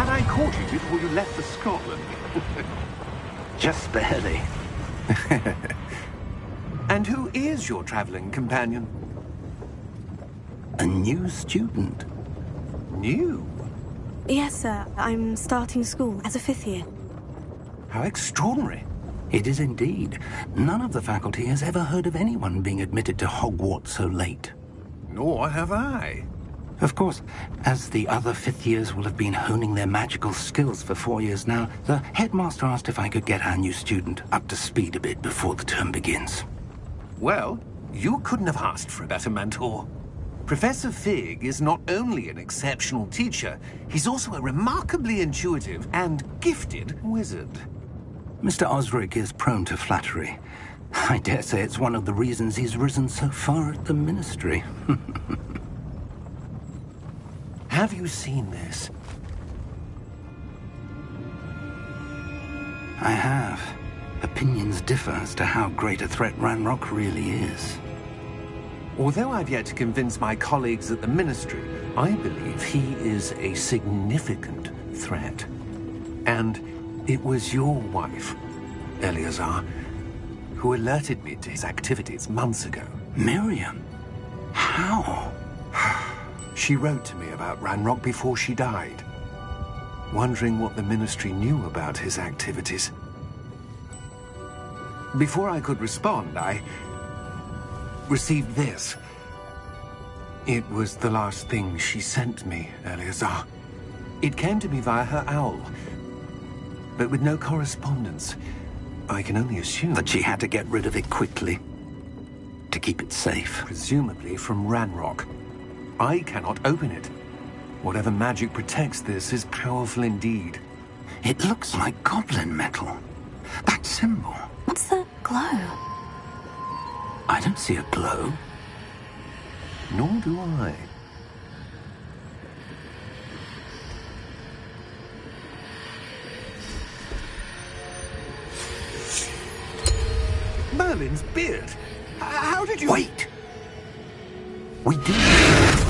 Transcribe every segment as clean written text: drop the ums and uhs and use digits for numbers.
Glad I caught you before you left for Scotland. Just barely. And who is your traveling companion? A new student. New? Yes, sir. I'm starting school as a 5th year. How extraordinary. It is indeed. None of the faculty has ever heard of anyone being admitted to Hogwarts so late. Nor have I. Of course, as the other 5th years will have been honing their magical skills for 4 years now, the headmaster asked if I could get our new student up to speed a bit before the term begins. Well, you couldn't have asked for a better mentor. Professor Fig is not only an exceptional teacher, he's also a remarkably intuitive and gifted wizard. Mr. Osric is prone to flattery. I dare say it's one of the reasons he's risen so far at the Ministry. Have you seen this? I have. Opinions differ as to how great a threat Ranrock really is. Although I've yet to convince my colleagues at the Ministry, I believe he is a significant threat. And it was your wife, Eleazar, who alerted me to his activities months ago. Miriam? How? She wrote to me about Ranrock before she died, wondering what the Ministry knew about his activities. Before I could respond, I received this. It was the last thing she sent me, Eleazar. It came to me via her owl, but with no correspondence. I can only assume that she had to get rid of it quickly, to keep it safe. Presumably from Ranrock. I cannot open it. Whatever magic protects this is powerful indeed. It looks like goblin metal. That symbol. What's the glow? I don't see a glow. Nor do I. Merlin's beard. How did you... Wait! We did.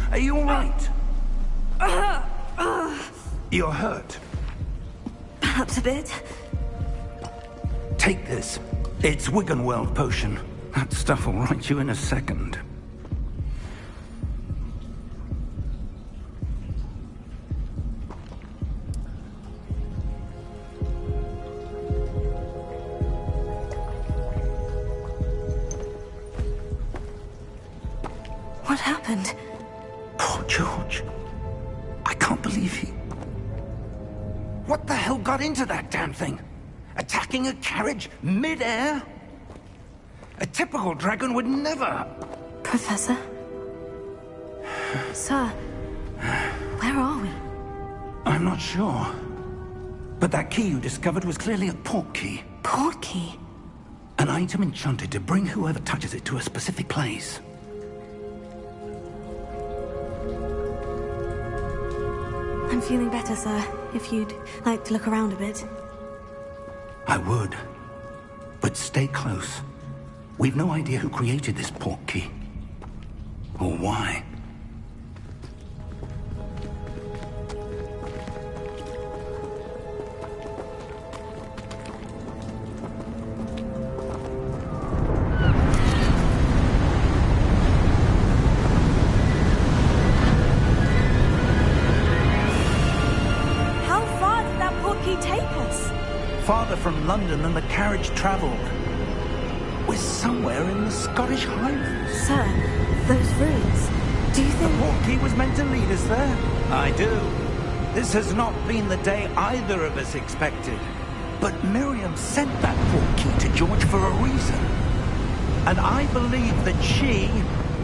Are you all right? You're hurt. Perhaps a bit. Take this. It's Wiggenweld potion. That stuff will right you in a second. What happened? Poor George. I can't believe he... What the hell got into that damn thing? Attacking a carriage mid-air? A typical dragon would never... Professor? Sir, where are we? I'm not sure. But that key you discovered was clearly a port key. Port key? An item enchanted to bring whoever touches it to a specific place. I'm feeling better, sir. If you'd like to look around a bit. I would. But stay close. We've no idea who created this port key. Or why. farther from London than the carriage travelled. We're somewhere in the Scottish Highlands. Sir, those ruins. Do you think... The portkey was meant to lead us there? I do. This has not been the day either of us expected. But Miriam sent that portkey to George for a reason. And I believe that she,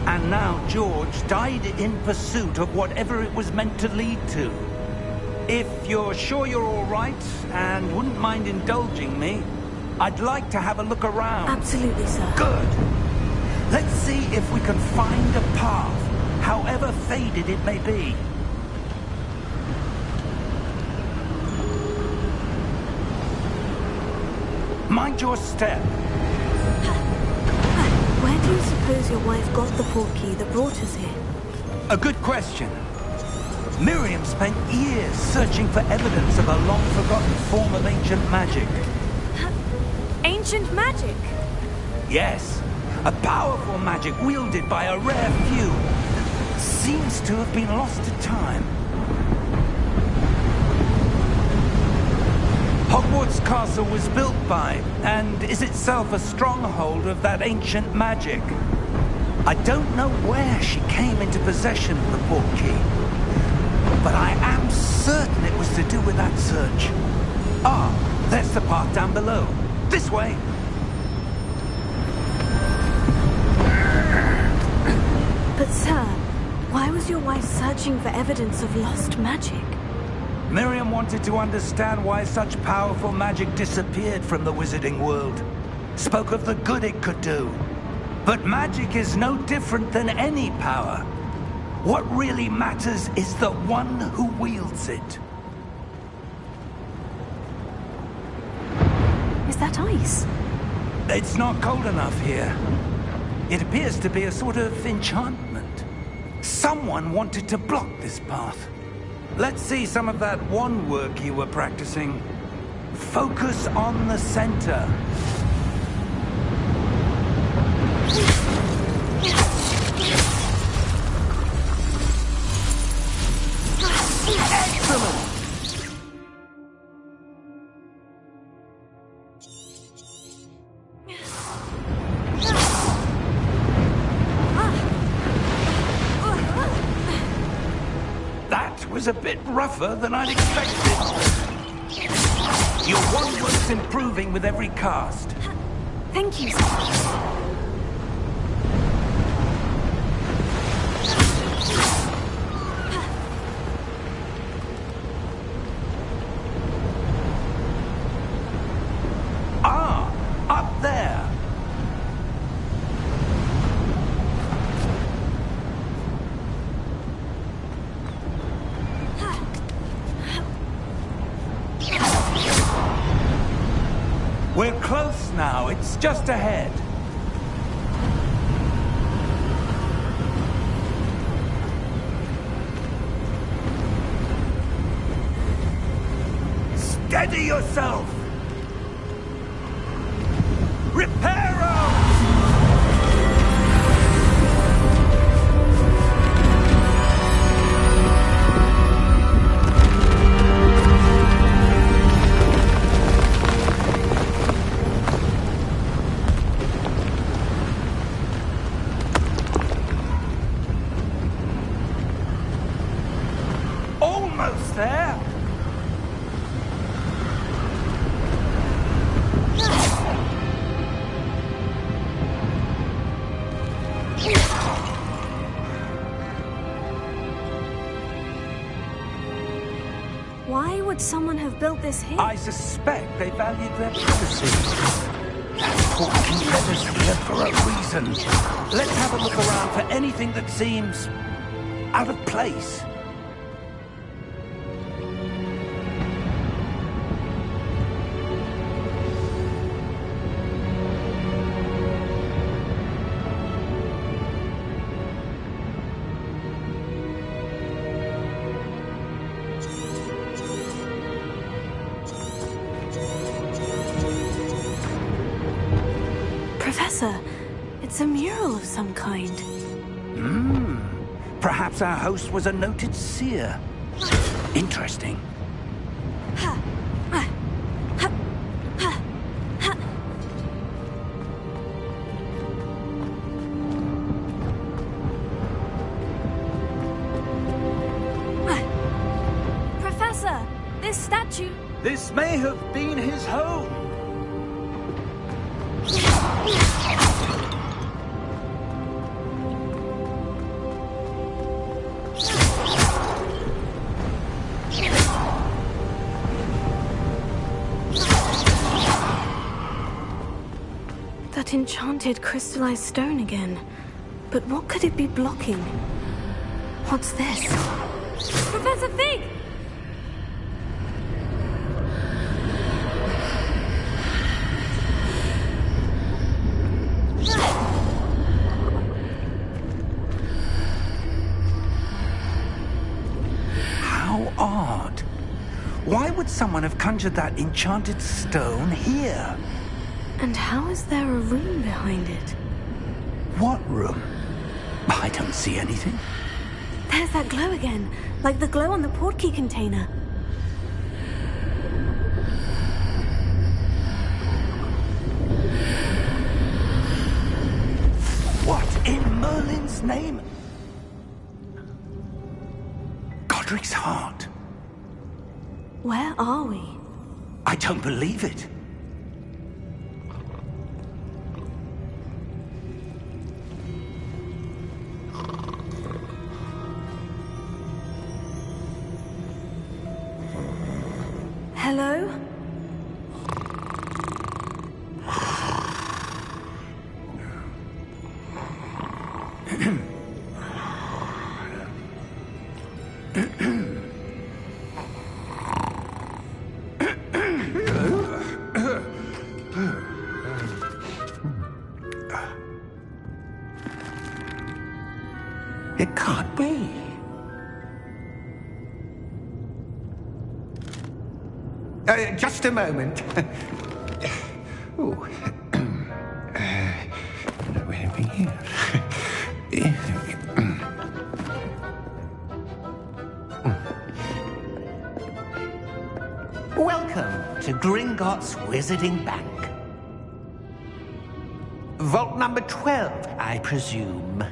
and now George, died in pursuit of whatever it was meant to lead to. If you're sure you're all right, and wouldn't mind indulging me, I'd like to have a look around. Absolutely, sir. Good. Let's see if we can find a path, however faded it may be. Mind your step. Where do you suppose your wife got the portkey that brought us here? A good question. Miriam spent years searching for evidence of a long-forgotten form of ancient magic. Ancient magic? Yes, a powerful magic wielded by a rare few. Seems to have been lost to time. Hogwarts Castle was built by, and is itself a stronghold of that ancient magic. I don't know where she came into possession of the portkey, but I am certain it was to do with that search. Ah, there's the path down below. This way. But sir, why was your wife searching for evidence of lost magic? Miriam wanted to understand why such powerful magic disappeared from the wizarding world. Spoke of the good it could do. But magic is no different than any power. What really matters is the one who wields it. Is that ice? It's not cold enough here. It appears to be a sort of enchantment. Someone wanted to block this path. Let's see some of that wand work you were practicing. Focus on the center. Excellent! That was a bit rougher than I'd expected. Your wand work's improving with every cast. Thank you, sir. Up there! We're close now. It's just ahead. Steady yourself! Reparo! Almost there! Why would someone have built this here? I suspect they valued their privacy. That portkey led us here for a reason. Let's have a look around for anything that seems out of place. Professor, it's a mural of some kind. Perhaps our host was a noted seer. Interesting. sir. This statue... This may have been his home. That enchanted crystallized stone again. But what could it be blocking? What's this? Professor Fig! How odd. Why would someone have conjured that enchanted stone here? And how is there a room behind it? What room? I don't see anything. There's that glow again, like the glow on the portkey container. What in Merlin's name? Godric's heart. Where are we? I don't believe it. Hello? It can't be. Just a moment. Oh. Where are we here? Welcome to Gringotts Wizarding Bank. Vault number 12, I presume.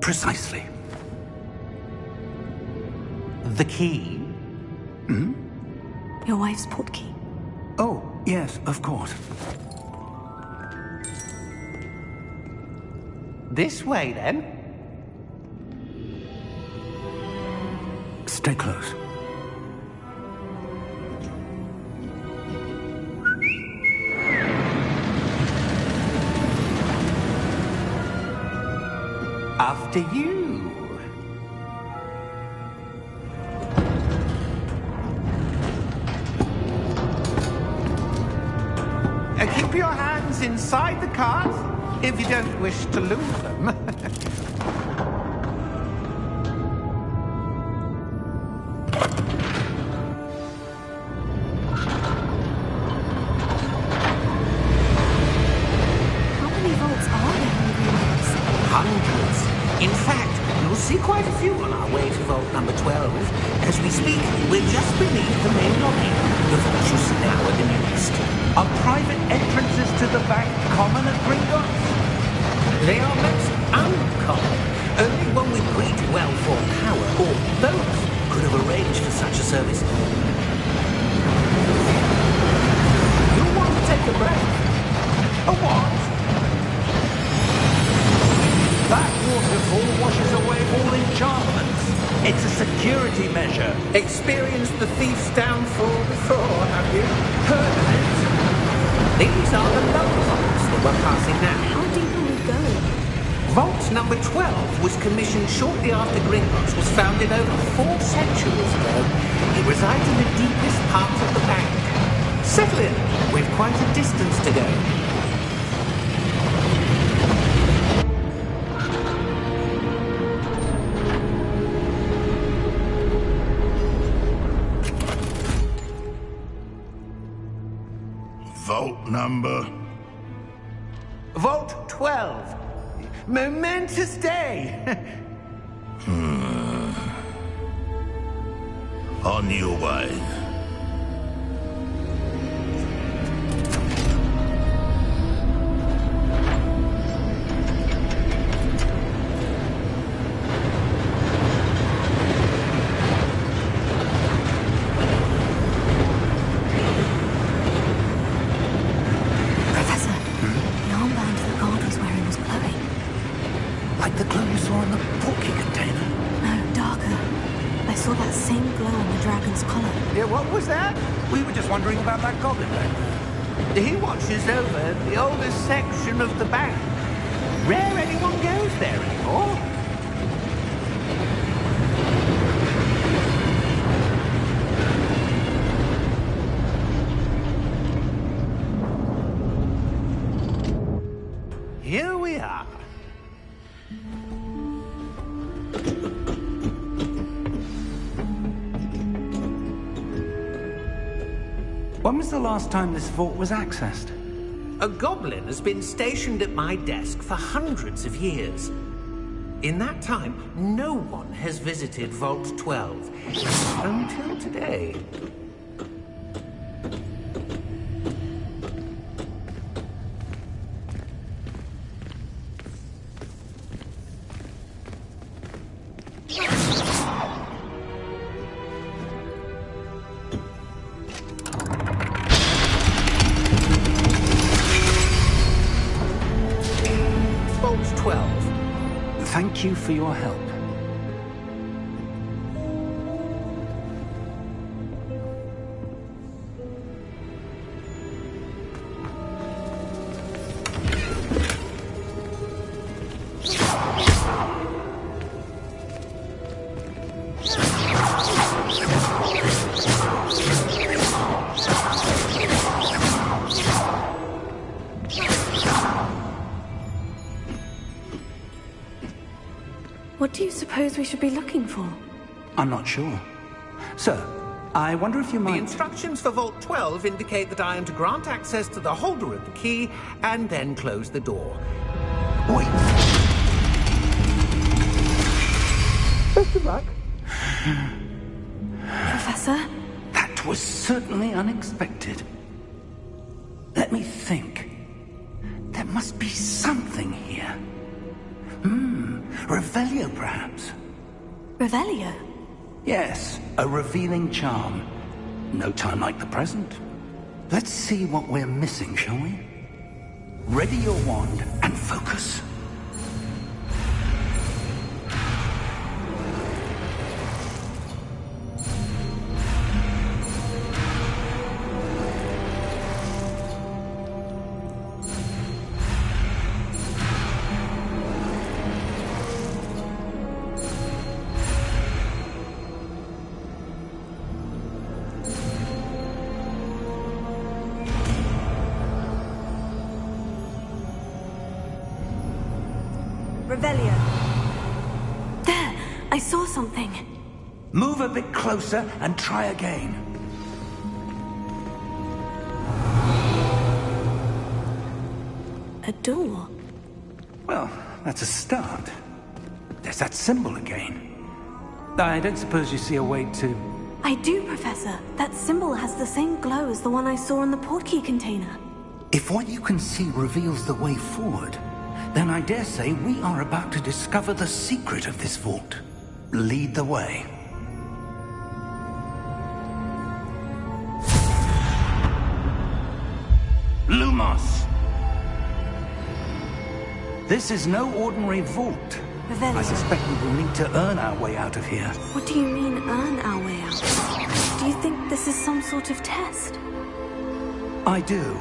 Precisely. The key? Your wife's portkey. Oh, yes, of course. This way, then. Stay close. After you. Keep your hands inside the cart if you don't wish to lose them. How many vaults are there in Gringotts? Hundreds. In fact, you'll see quite a few on our way to vault number 12. As we speak, we're just beneath the main lobby. The vault you see now are the newest. Are private entrances to the bank common at Gringotts? They are most uncommon. Only one with great wealth or power, or both, could have arranged for such a service. You want to take a break? A what? That waterfall washes away all enchantments. It's a security measure. Experienced the thief's downfall before, have you? Heard of it? These are the lower vaults that we're passing now. How deep will we go? Vault number 12 was commissioned shortly after Gringotts was founded over 4 centuries ago. It resides in the deepest part of the bank. Settle in. We've quite a distance to go. Vault number? Vault 12. Momentous day. On your way. glow on the dragon's collar. Yeah, what was that? We were just wondering about that goblin back there. He watches over the oldest section of the bank. Rare anyone goes there anymore. Here we are. When was the last time this vault was accessed? A goblin has been stationed at my desk for hundreds of years. In that time, no one has visited Vault 12. Until today. Vault 12. Thank you for your help. What do you suppose we should be looking for? I'm not sure. Sir, I wonder if you The might... instructions for Vault 12 indicate that I am to grant access to the holder of the key and then close the door. Wait. Best of luck. Professor? That was certainly unexpected. Let me think. There must be something here. Revelio, perhaps? Revelio? Yes, a revealing charm. No time like the present. Let's see what we're missing, shall we? Ready your wand and focus. Revelio. There! I saw something. Move a bit closer and try again. A door. Well, that's a start. There's that symbol again. I don't suppose you see a way to... I do, Professor. That symbol has the same glow as the one I saw in the portkey container. If what you can see reveals the way forward, then I dare say we are about to discover the secret of this vault. Lead the way. Lumos! This is no ordinary vault. Revelio. I suspect we will need to earn our way out of here. What do you mean, earn our way out? Do you think this is some sort of test? I do.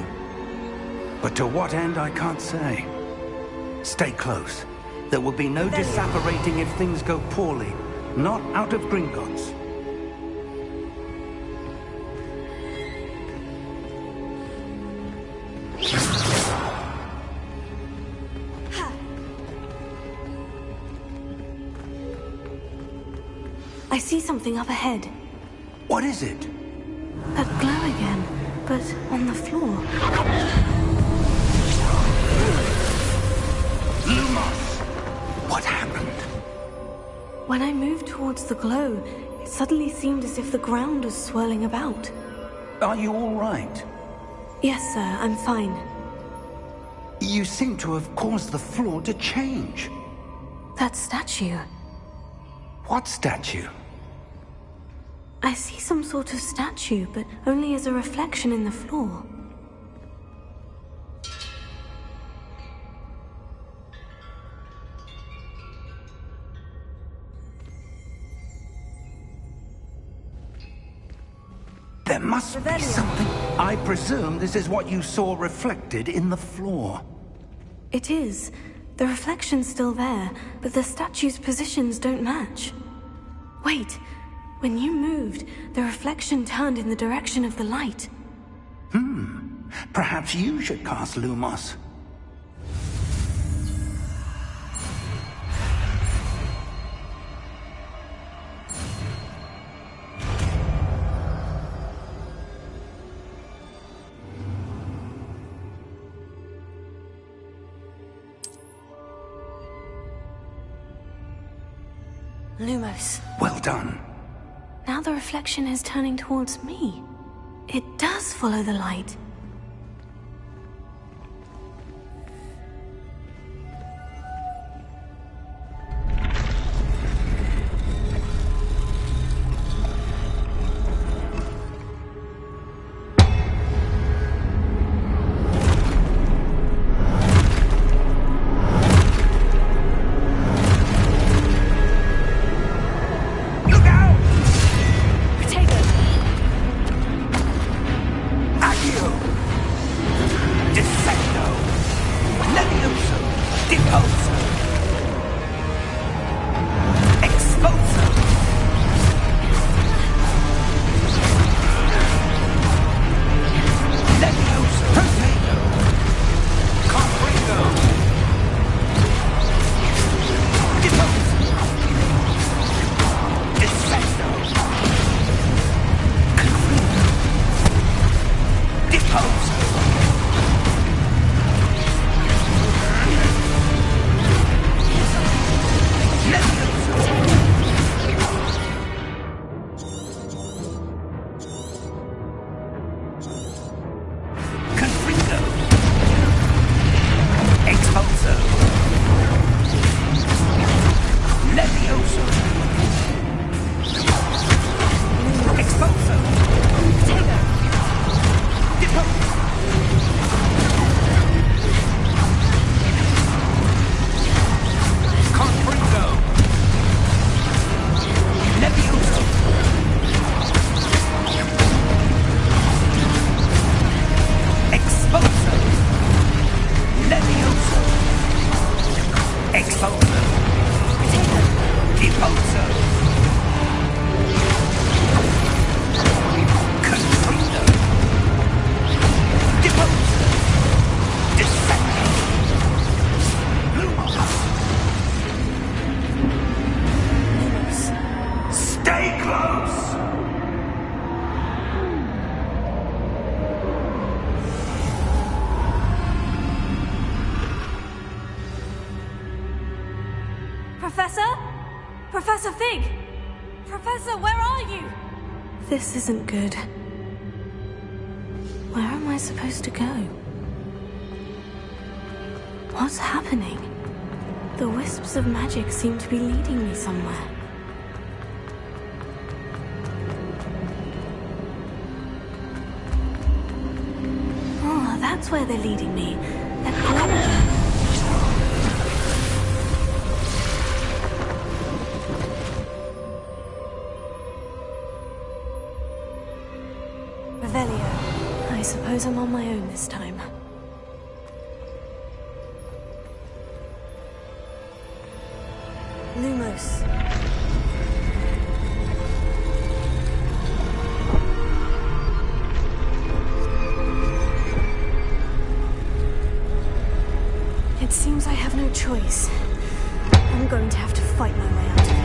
But to what end, I can't say. Stay close. There will be no disapparating if things go poorly. Not out of Gringotts. I see something up ahead. What is it? That glow again, but on the floor. Lumos! What happened? When I moved towards the glow, it suddenly seemed as if the ground was swirling about. Are you all right? Yes, sir, I'm fine. You seem to have caused the floor to change. That statue. What statue? I see some sort of statue, but only as a reflection in the floor. There must be something. I presume this is what you saw reflected in the floor. It is. The reflection's still there, but the statue's positions don't match. Wait. When you moved, the reflection turned in the direction of the light. Perhaps you should cast Lumos. Lumos. Well done. Now the reflection is turning towards me. It does follow the light. Professor? Professor Fig! Professor, where are you? This isn't good. Where am I supposed to go? What's happening? The wisps of magic seem to be leading me somewhere. Oh, that's where they're leading me. They're glowing. I suppose I'm on my own this time. Lumos. It seems I have no choice. I'm going to have to fight my way out of here.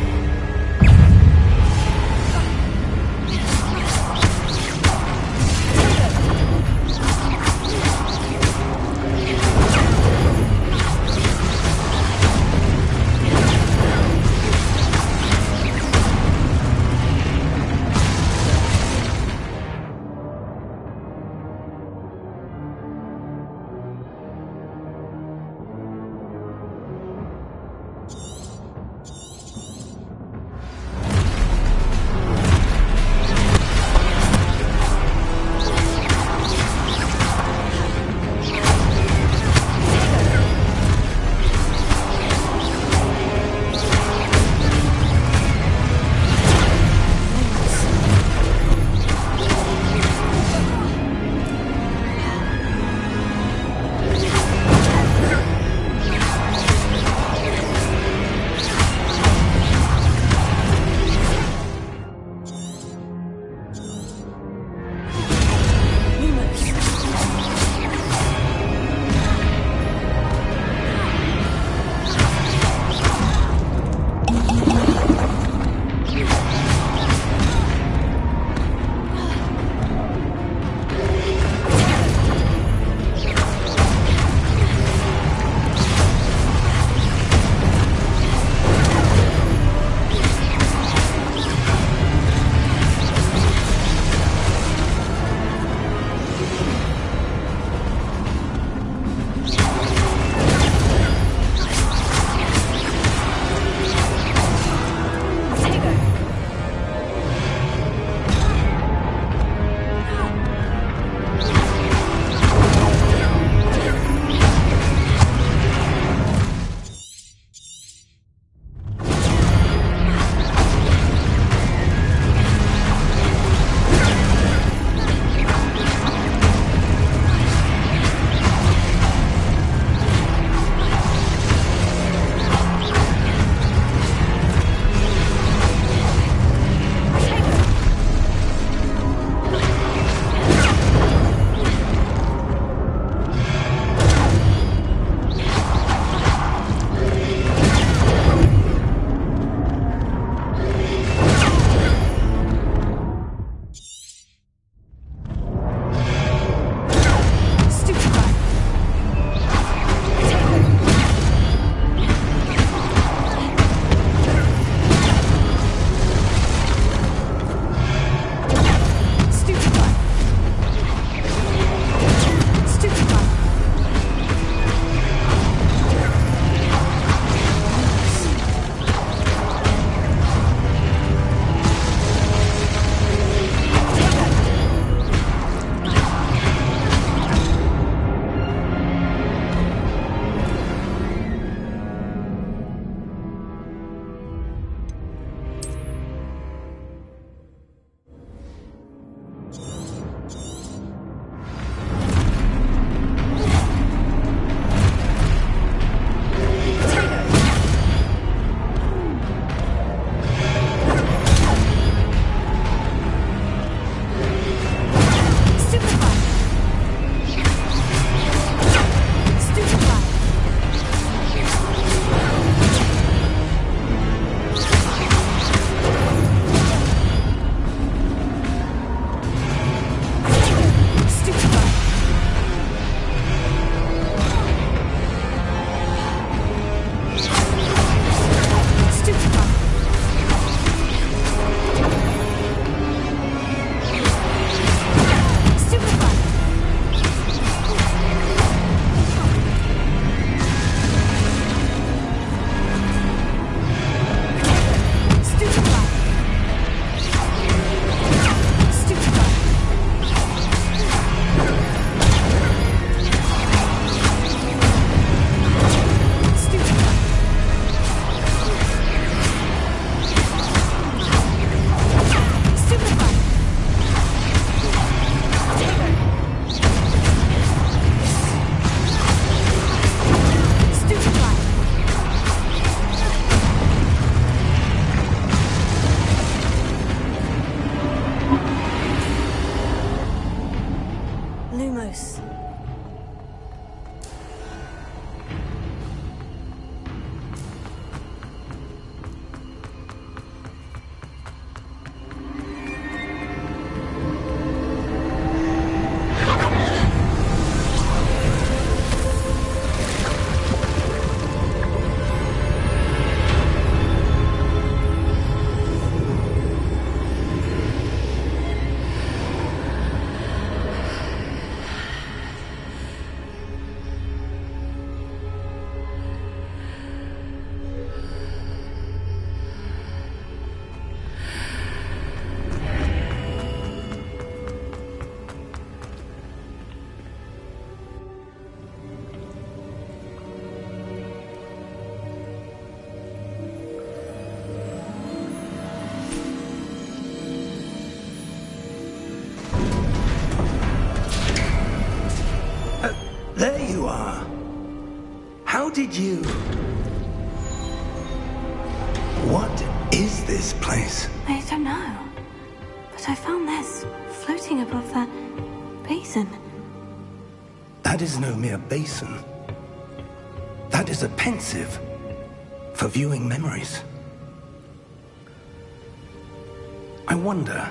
did you... What is this place? I don't know. But I found this floating above that basin. That is no mere basin. That is a pensive for viewing memories. I wonder...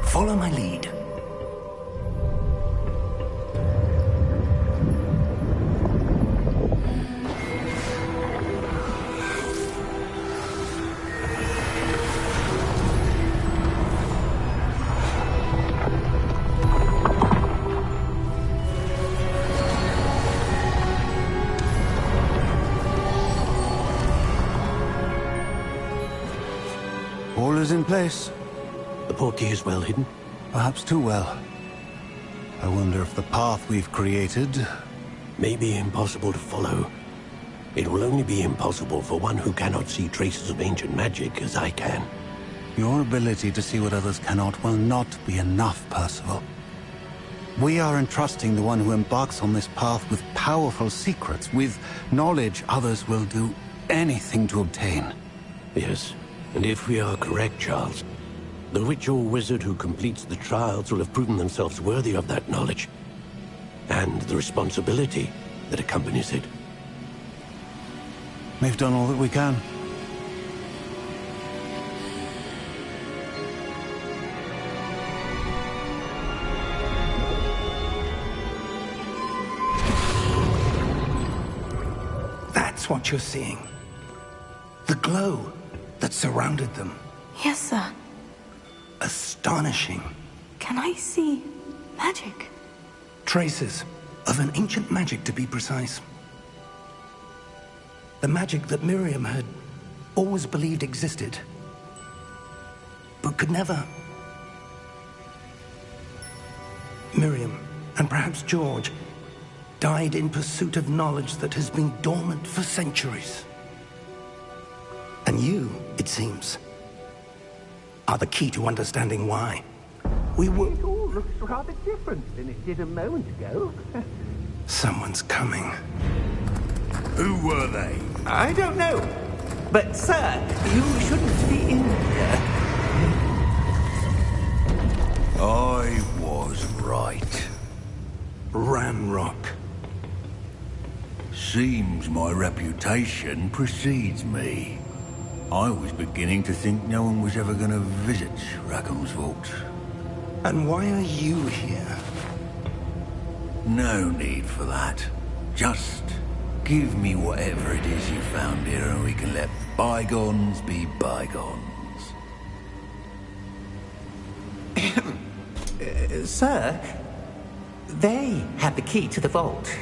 Follow my lead. All is in place. The portkey is well hidden. Perhaps too well. I wonder if the path we've created... May be impossible to follow. It will only be impossible for one who cannot see traces of ancient magic as I can. Your ability to see what others cannot will not be enough, Percival. We are entrusting the one who embarks on this path with powerful secrets, with knowledge others will do anything to obtain. Yes, and if we are correct, Charles, the witch or wizard who completes the trials will have proven themselves worthy of that knowledge, and the responsibility that accompanies it. We've done all that we can. That's what you're seeing. The glow that surrounded them. Yes, sir. Astonishing. Can I see magic? Traces of an ancient magic, to be precise. The magic that Miriam had always believed existed, but could never. Miriam, and perhaps George, died in pursuit of knowledge that has been dormant for centuries. And you, it seems, are the key to understanding why. We were... It all looks rather different than it did a moment ago. Someone's coming. Who were they? I don't know. But, sir, you shouldn't be in here. I was right. Ramrock. Seems my reputation precedes me. I was beginning to think no one was ever going to visit Rackham's vault. And why are you here? No need for that. Just give me whatever it is you found here and we can let bygones be bygones. Sir, they had the key to the vault.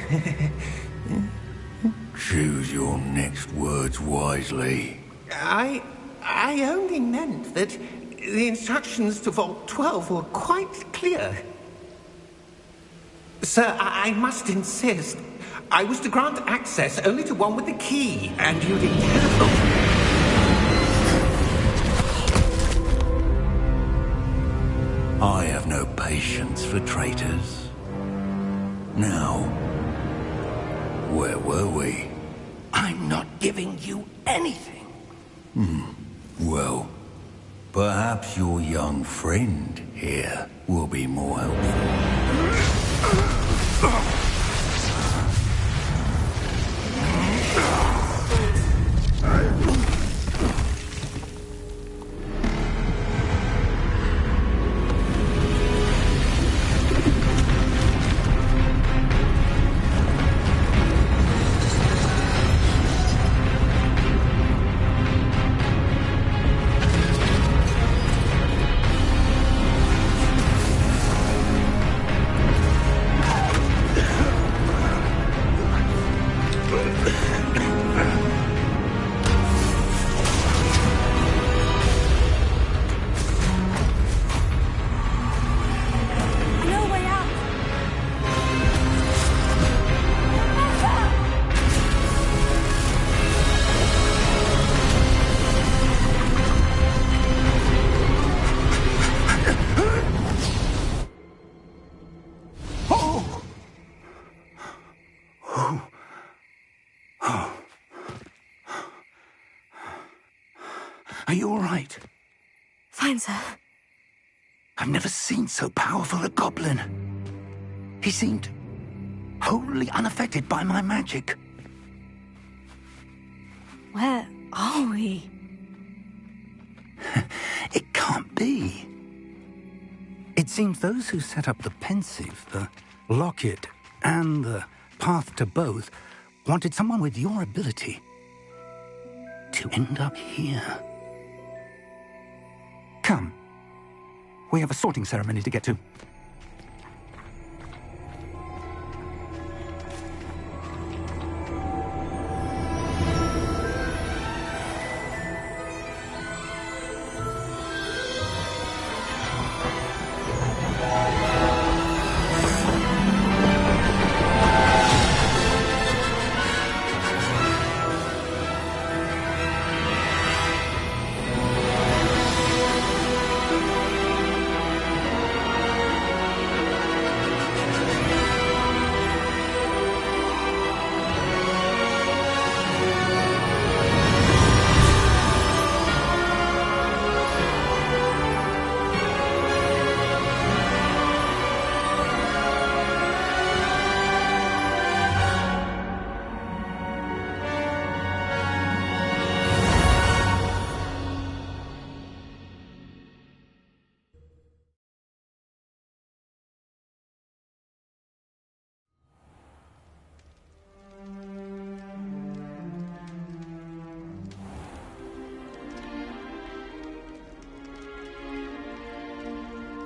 Choose your next words wisely. I only meant that the instructions to Vault 12 were quite clear. Sir, I must insist. I was to grant access only to one with the key, and you did careful. I have no patience for traitors. Now, where were we? I'm not giving you anything. Well, perhaps your young friend here will be more helpful. Are you all right? Fine, sir. I've never seen so powerful a goblin. He seemed wholly unaffected by my magic. Where are we? It can't be. It seems those who set up the pensive, the locket, and the path to both wanted someone with your ability to end up here. Come. We have a sorting ceremony to get to.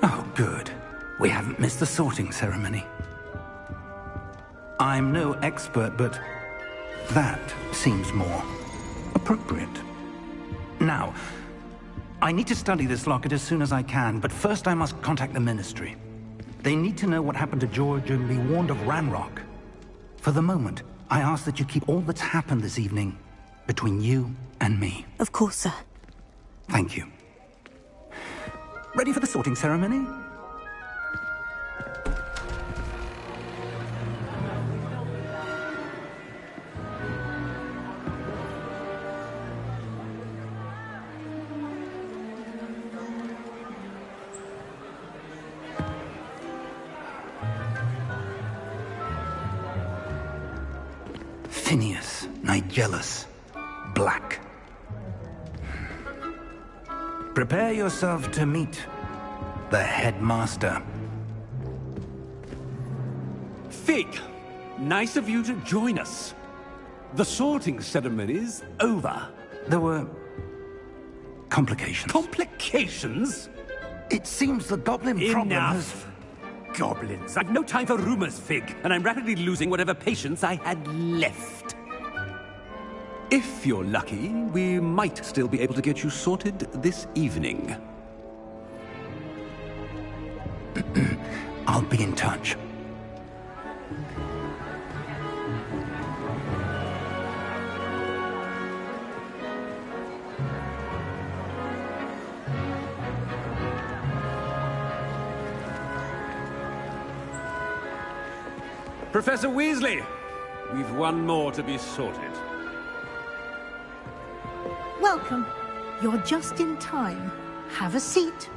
Oh, good. We haven't missed the sorting ceremony. I'm no expert, but that seems more appropriate. Now, I need to study this locket as soon as I can, but first I must contact the Ministry. They need to know what happened to George and be warned of Ranrock. For the moment, I ask that you keep all that's happened this evening between you and me. Of course, sir. Thank you. Ready for the sorting ceremony? Phineas, Nigellus, Black. Prepare yourself to meet the headmaster. Fig, nice of you to join us. The sorting ceremony's over. There were complications. Complications? It seems the goblin problem has... Enough. Goblins. I've no time for rumors, Fig, and I'm rapidly losing whatever patience I had left. If you're lucky, we might still be able to get you sorted this evening. I'll be in touch. Professor Weasley, we've one more to be sorted. Welcome. You're just in time. Have a seat.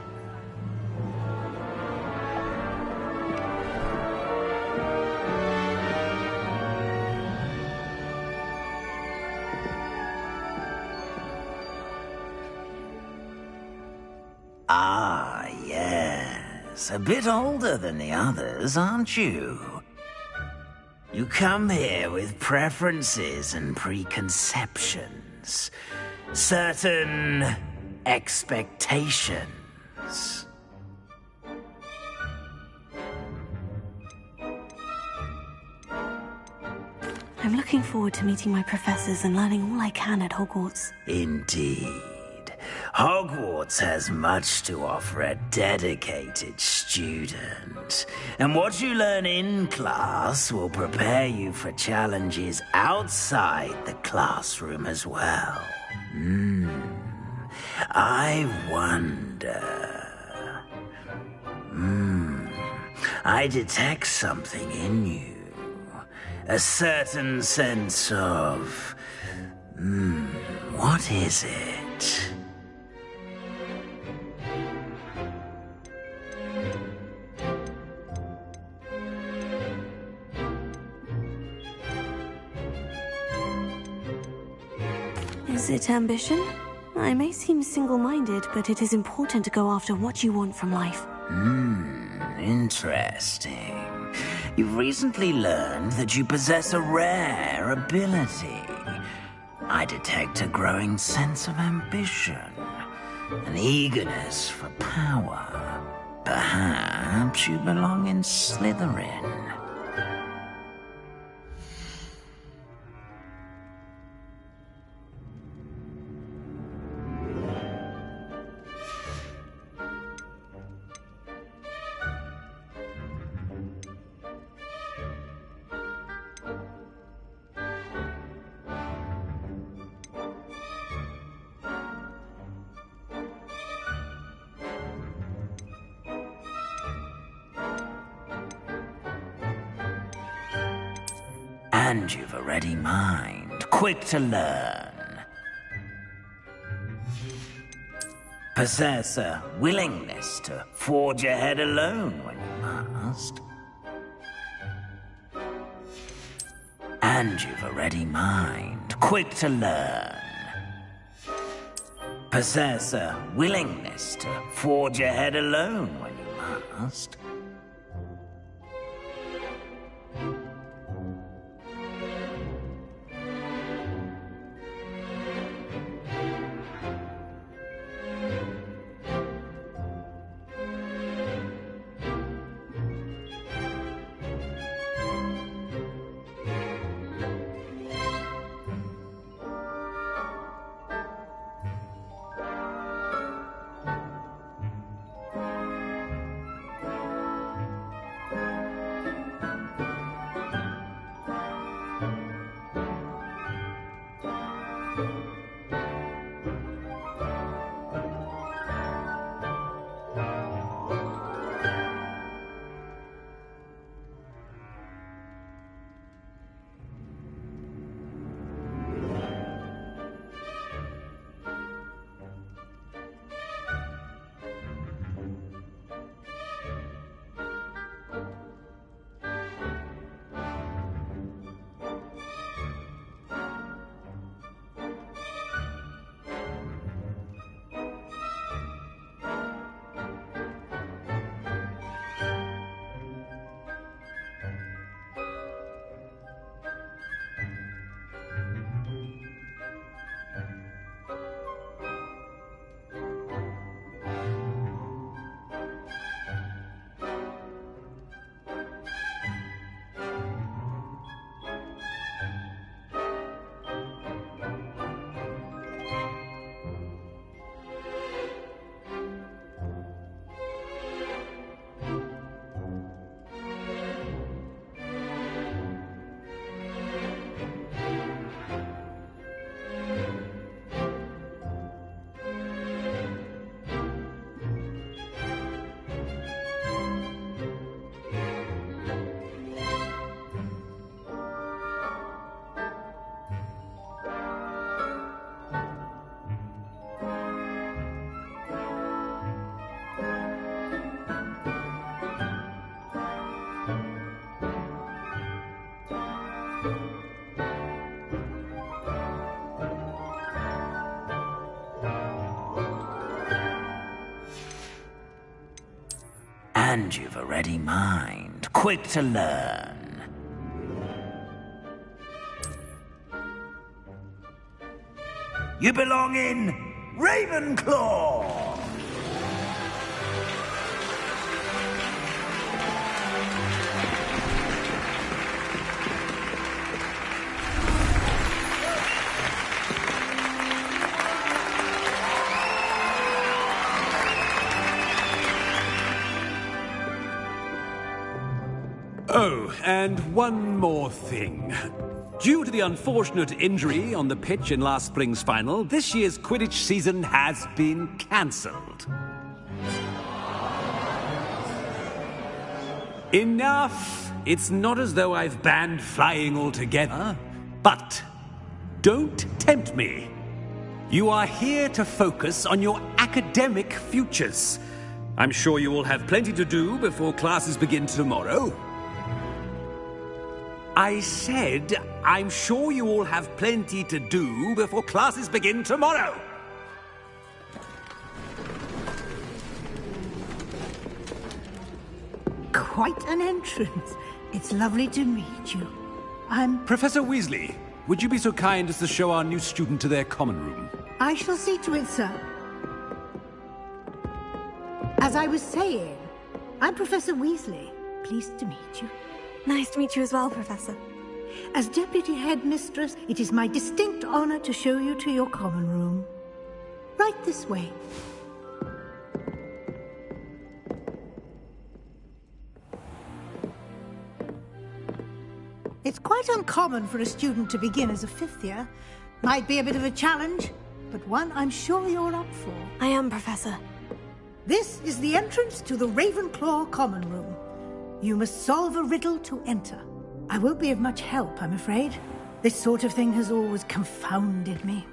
Ah, yes. A bit older than the others, aren't you? You come here with preferences and preconceptions. Certain expectations. I'm looking forward to meeting my professors and learning all I can at Hogwarts. Indeed. Hogwarts has much to offer a dedicated student. And what you learn in class will prepare you for challenges outside the classroom as well. I wonder... I detect something in you. A certain sense of... what is it? Is it ambition? I may seem single-minded, but it is important to go after what you want from life. Interesting. You've recently learned that you possess a rare ability. I detect a growing sense of ambition, an eagerness for power. Perhaps you belong in Slytherin. And you've a ready mind, quick to learn. Possess a willingness to forge ahead alone when you must. And you've a ready mind, quick to learn. Possess a willingness to forge ahead alone when you must. And you've a ready mind, quick to learn. You belong in Ravenclaw! Oh, and one more thing. Due to the unfortunate injury on the pitch in last spring's final, this year's Quidditch season has been cancelled. Enough! It's not as though I've banned flying altogether, but don't tempt me. You are here to focus on your academic futures. I'm sure you will have plenty to do before classes begin tomorrow. I said, I'm sure you all have plenty to do before classes begin tomorrow. Quite an entrance. It's lovely to meet you. Professor Weasley, would you be so kind as to show our new student to their common room? I shall see to it, sir. As I was saying, I'm Professor Weasley. Pleased to meet you. Nice to meet you as well, Professor. As Deputy Headmistress, it is my distinct honor to show you to your common room. Right this way. It's quite uncommon for a student to begin as a fifth year. Might be a bit of a challenge, but one I'm sure you're up for. I am, Professor. This is the entrance to the Ravenclaw common room. You must solve a riddle to enter. I won't be of much help, I'm afraid. This sort of thing has always confounded me.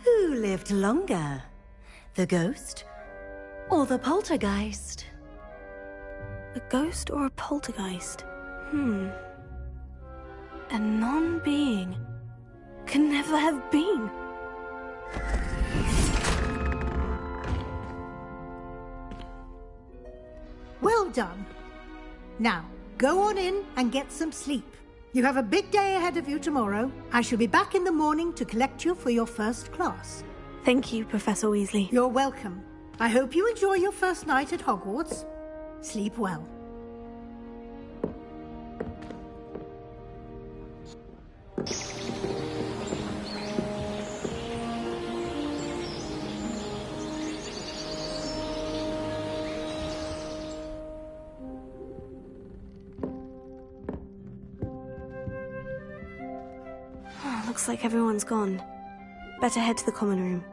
Who lived longer? The ghost or the poltergeist? A ghost or a poltergeist? A non-being can never have been. Well done. Now, go on in and get some sleep. You have a big day ahead of you tomorrow. I shall be back in the morning to collect you for your first class. Thank you, Professor Weasley. You're welcome. I hope you enjoy your first night at Hogwarts. Sleep well. Looks like everyone's gone. Better head to the common room.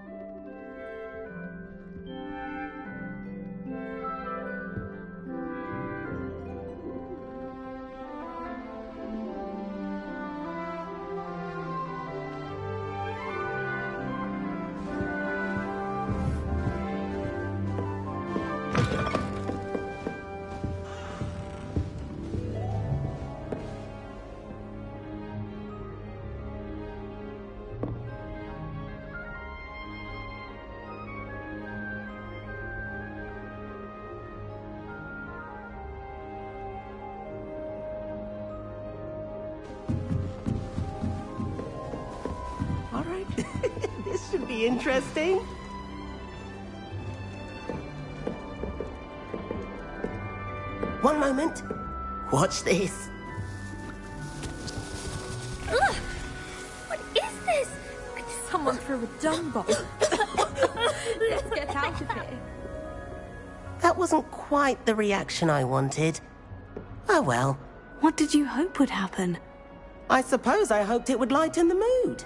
This should be interesting. One moment. Watch this. Ugh! What is this? Someone threw a dung bomb. Let's get out of here. That wasn't quite the reaction I wanted. Oh well. What did you hope would happen? I suppose I hoped it would lighten the mood.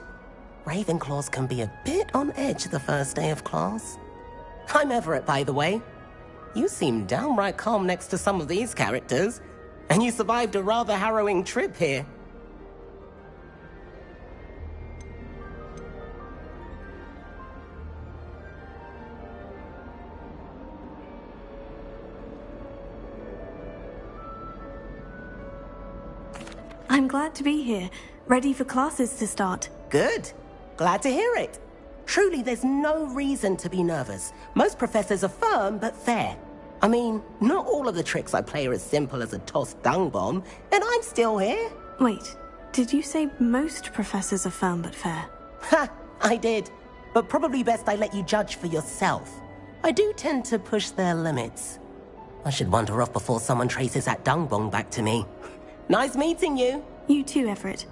Ravenclaws can be a bit on edge the first day of class. I'm Everett, by the way. You seem downright calm next to some of these characters, and you survived a rather harrowing trip here. I'm glad to be here, ready for classes to start. Good. Glad to hear it. Truly, there's no reason to be nervous. Most professors are firm but fair. I mean, not all of the tricks I play are as simple as a tossed dung bomb, and I'm still here. Wait, did you say most professors are firm but fair? Ha! I did. But probably best I let you judge for yourself. I do tend to push their limits. I should wander off before someone traces that dung bomb back to me. Nice meeting you. You too, Everett.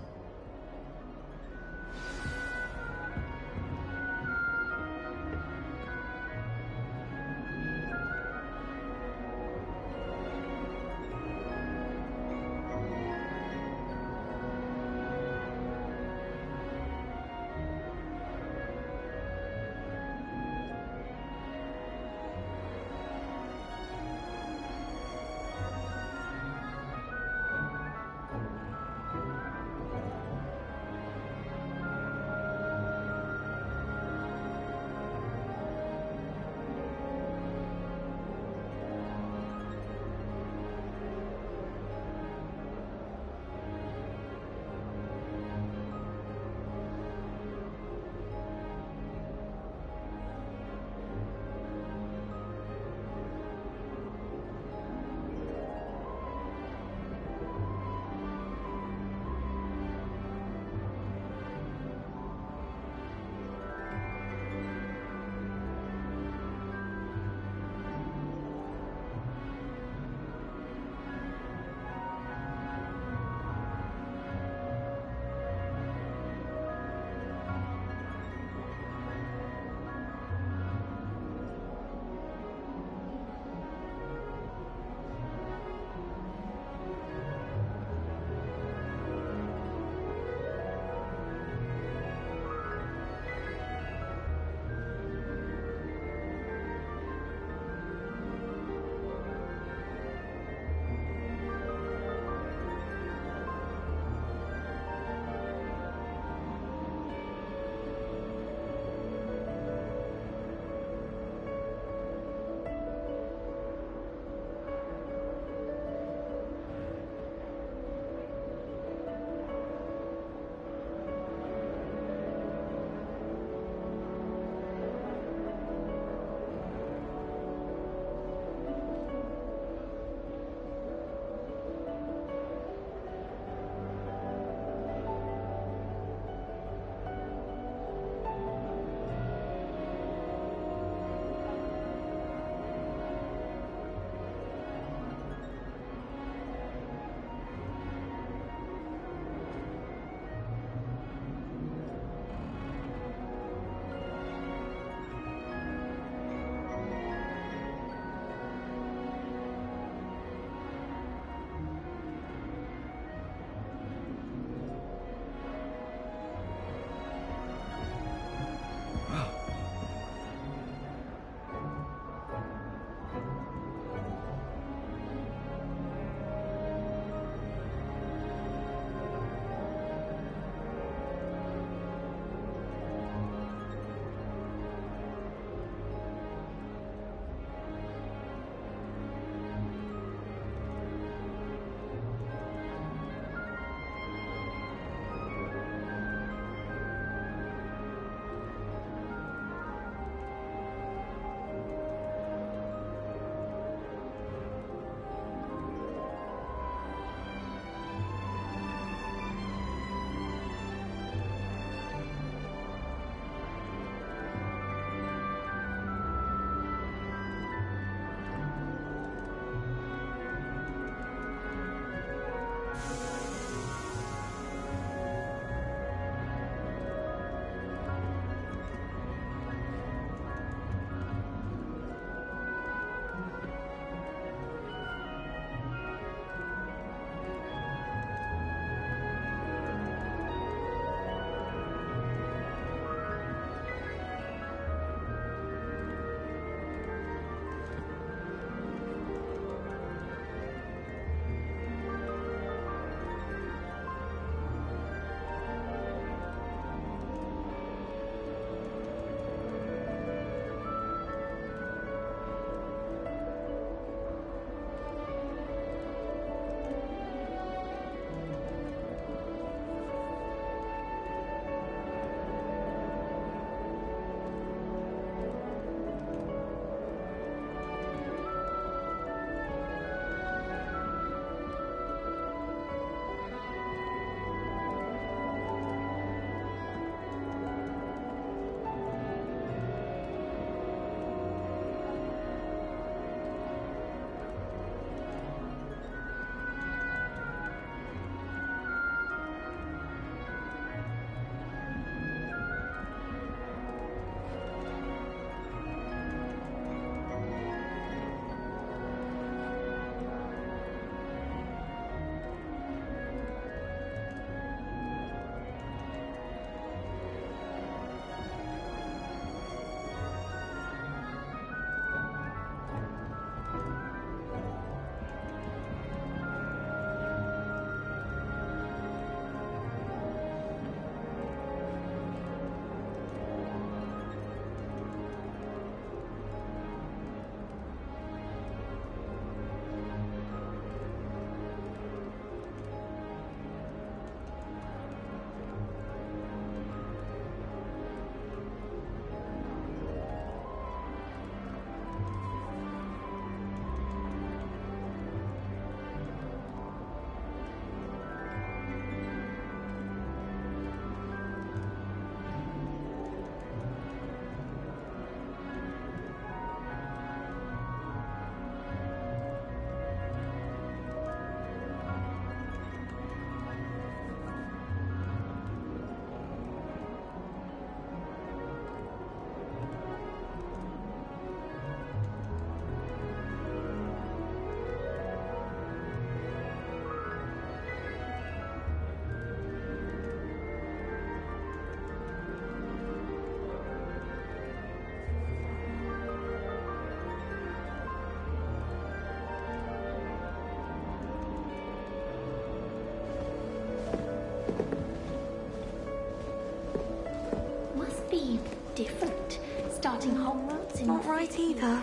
can't either.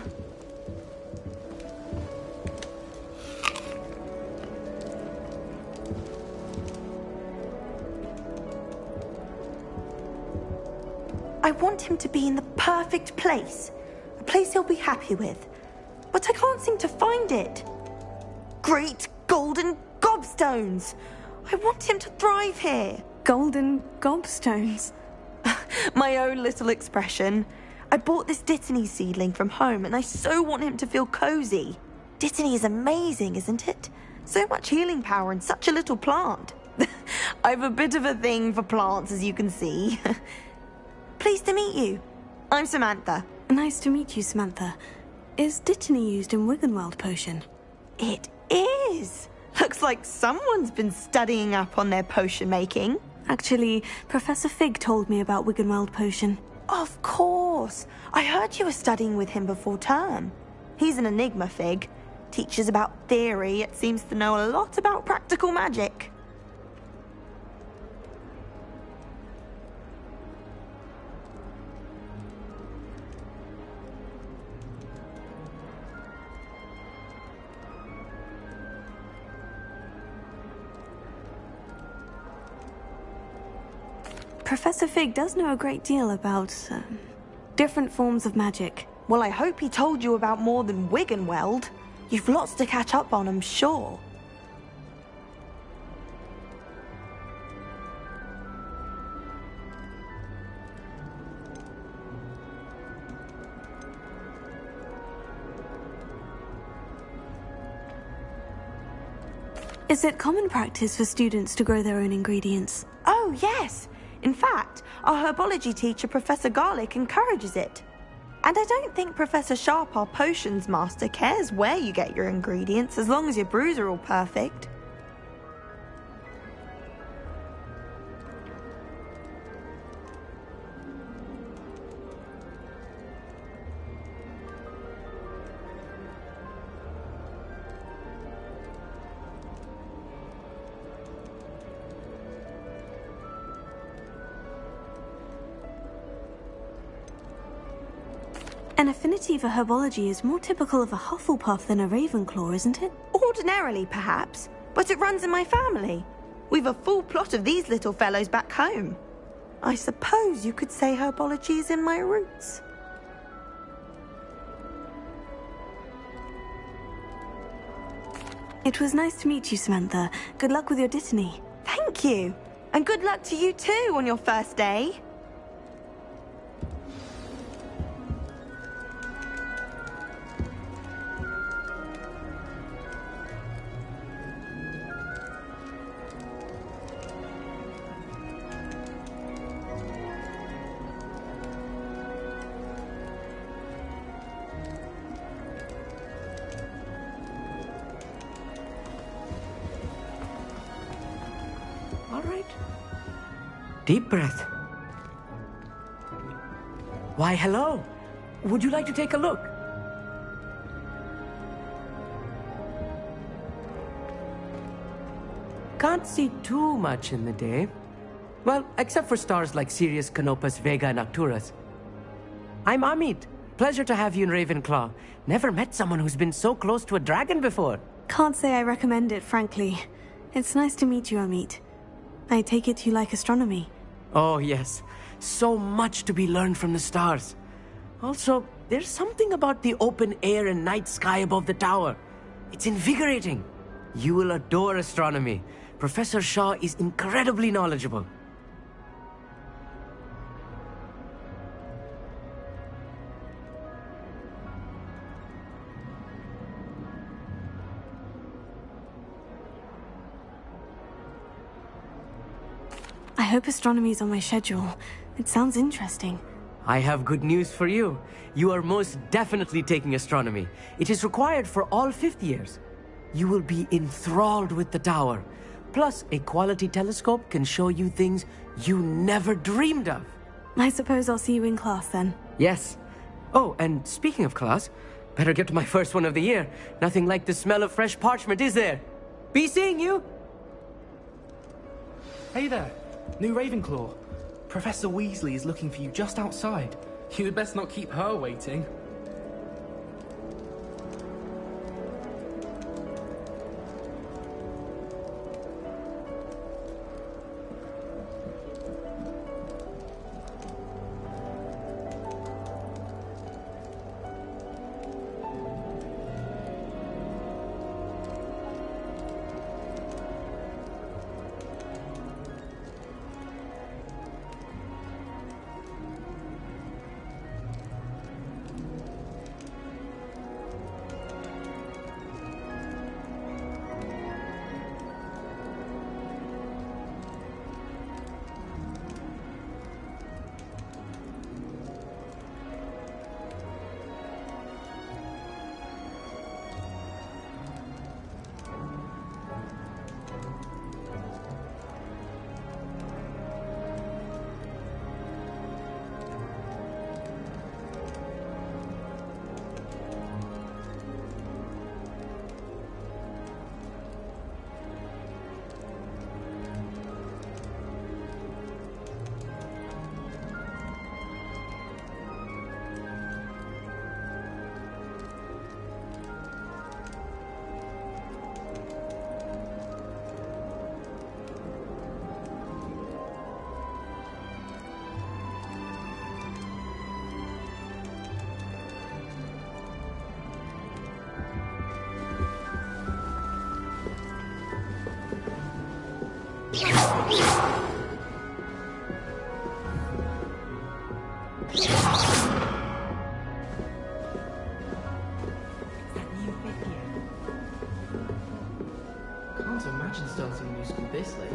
I want him to be in the perfect place. A place he'll be happy with. But I can't seem to find it. Great golden gobstones! I want him to thrive here. Golden gobstones? My own little expression. I bought this Dittany seedling from home and I so want him to feel cozy. Dittany is amazing, isn't it? So much healing power in such a little plant. I've a bit of a thing for plants, as you can see. Pleased to meet you. I'm Samantha. Nice to meet you, Samantha. Is Dittany used in Wiggenweld potion? It is. Looks like someone's been studying up on their potion making. Actually, Professor Fig told me about Wiggenweld potion. Of course. I heard you were studying with him before term. He's an enigma, Fig. Teaches about theory, yet seems to know a lot about practical magic. Professor Fig does know a great deal about, different forms of magic. Well, I hope he told you about more than Wiggenweld. You've lots to catch up on, I'm sure. Is it common practice for students to grow their own ingredients? Oh, yes. In fact, our herbology teacher, Professor Garlick, encourages it. And I don't think Professor Sharp, our potions master, cares where you get your ingredients, as long as your brews are all perfect. An affinity for herbology is more typical of a Hufflepuff than a Ravenclaw, isn't it? Ordinarily, perhaps, but it runs in my family. We've a full plot of these little fellows back home. I suppose you could say herbology is in my roots. It was nice to meet you, Samantha. Good luck with your Dittany. Thank you. And good luck to you too on your first day. Deep breath. Why, hello. Would you like to take a look? Can't see too much in the day. Well, except for stars like Sirius, Canopus, Vega, and Arcturus. I'm Amit. Pleasure to have you in Ravenclaw. Never met someone who's been so close to a dragon before. Can't say I recommend it, frankly. It's nice to meet you, Amit. I take it you like astronomy. Oh, yes. So much to be learned from the stars. Also, there's something about the open air and night sky above the tower. It's invigorating. You will adore astronomy. Professor Shaw is incredibly knowledgeable. I hope astronomy's on my schedule. It sounds interesting. I have good news for you. You are most definitely taking astronomy. It is required for all 5th years. You will be enthralled with the tower. Plus, a quality telescope can show you things you never dreamed of. I suppose I'll see you in class then. Yes. Oh, and speaking of class, better get to my first one of the year. Nothing like the smell of fresh parchment, is there? Be seeing you! Hey there. New Ravenclaw. Professor Weasley is looking for you just outside. You'd best not keep her waiting. Can't imagine starting new school this late.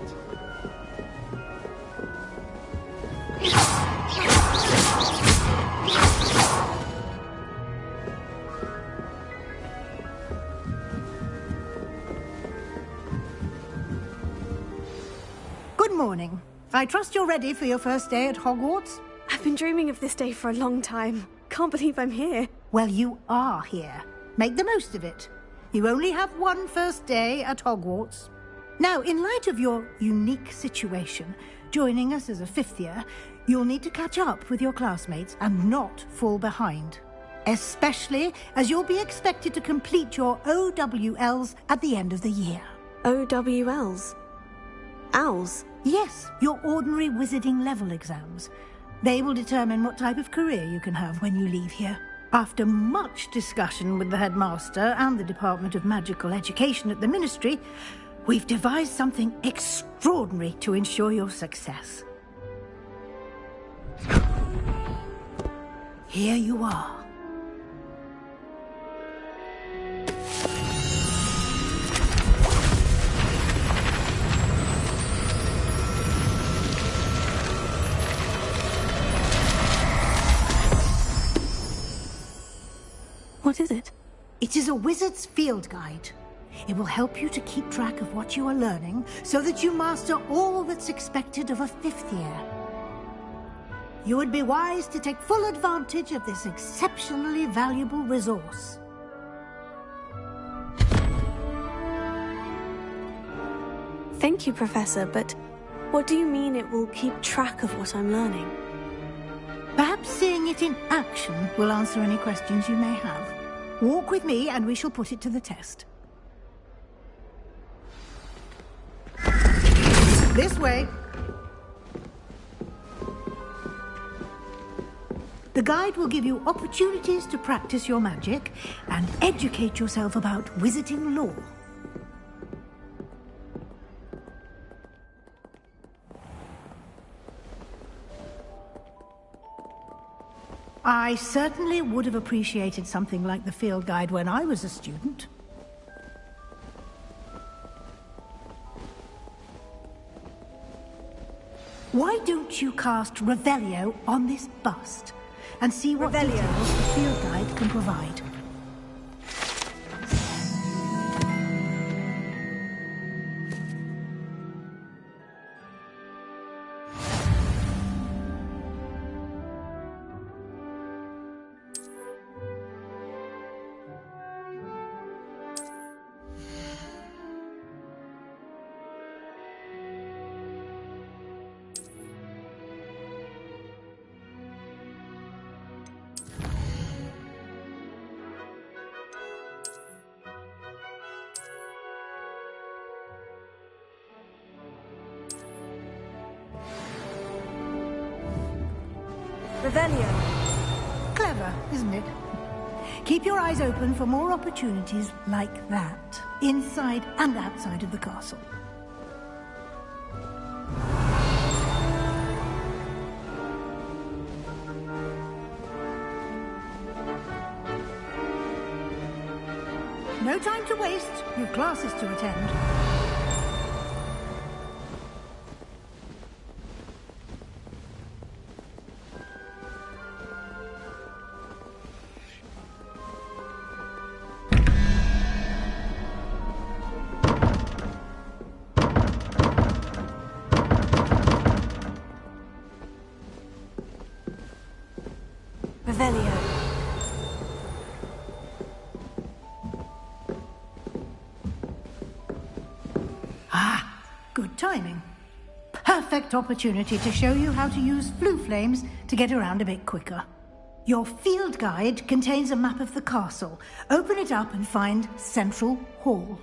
Good morning. I trust you're ready for your first day at Hogwarts? I've been dreaming of this day for a long time. Can't believe I'm here. Well, you are here. Make the most of it. You only have one first day at Hogwarts. Now, in light of your unique situation, joining us as a fifth year, you'll need to catch up with your classmates and not fall behind. Especially as you'll be expected to complete your OWLs at the end of the year. OWLs? Owls? Yes, your ordinary wizarding level exams. They will determine what type of career you can have when you leave here. After much discussion with the headmaster and the Department of Magical Education at the Ministry, we've devised something extraordinary to ensure your success. Here you are. What is it? It is a wizard's field guide. It will help you to keep track of what you are learning so that you master all that's expected of a fifth year. You would be wise to take full advantage of this exceptionally valuable resource. Thank you, Professor, but what do you mean it will keep track of what I'm learning? Perhaps seeing it in action will answer any questions you may have. Walk with me and we shall put it to the test. This way. The guide will give you opportunities to practice your magic and educate yourself about wizarding lore. I certainly would have appreciated something like the field guide when I was a student. Why don't you cast Revelio on this bust and see what details the field guide can provide? Revelio. Clever, isn't it? Keep your eyes open for more opportunities like that, inside and outside of the castle. No time to waste. You've classes to attend. Revelio. Ah, good timing. Perfect opportunity to show you how to use flue flames to get around a bit quicker. Your field guide contains a map of the castle. Open it up and find Central Hall.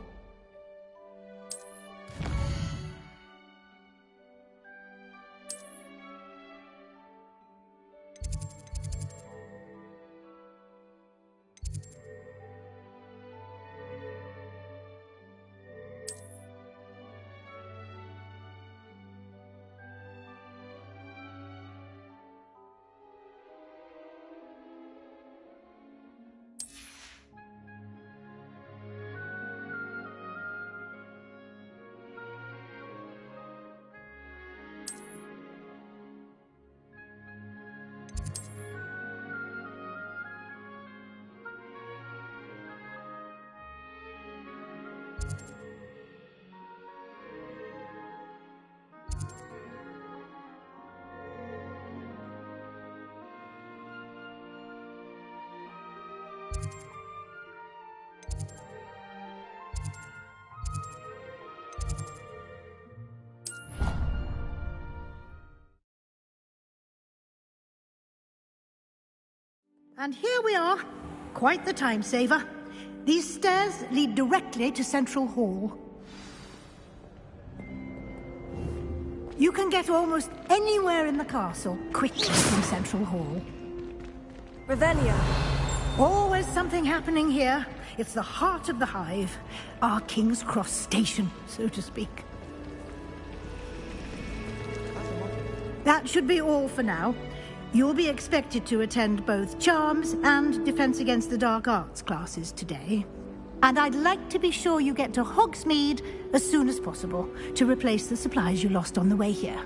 And here we are. Quite the time saver. These stairs lead directly to Central Hall. You can get almost anywhere in the castle quickly from Central Hall. Revelio. Always something happening here. It's the heart of the Hive. Our King's Cross station, so to speak. That should be all for now. You'll be expected to attend both Charms and Defense Against the Dark Arts classes today. And I'd like to be sure you get to Hogsmeade as soon as possible to replace the supplies you lost on the way here.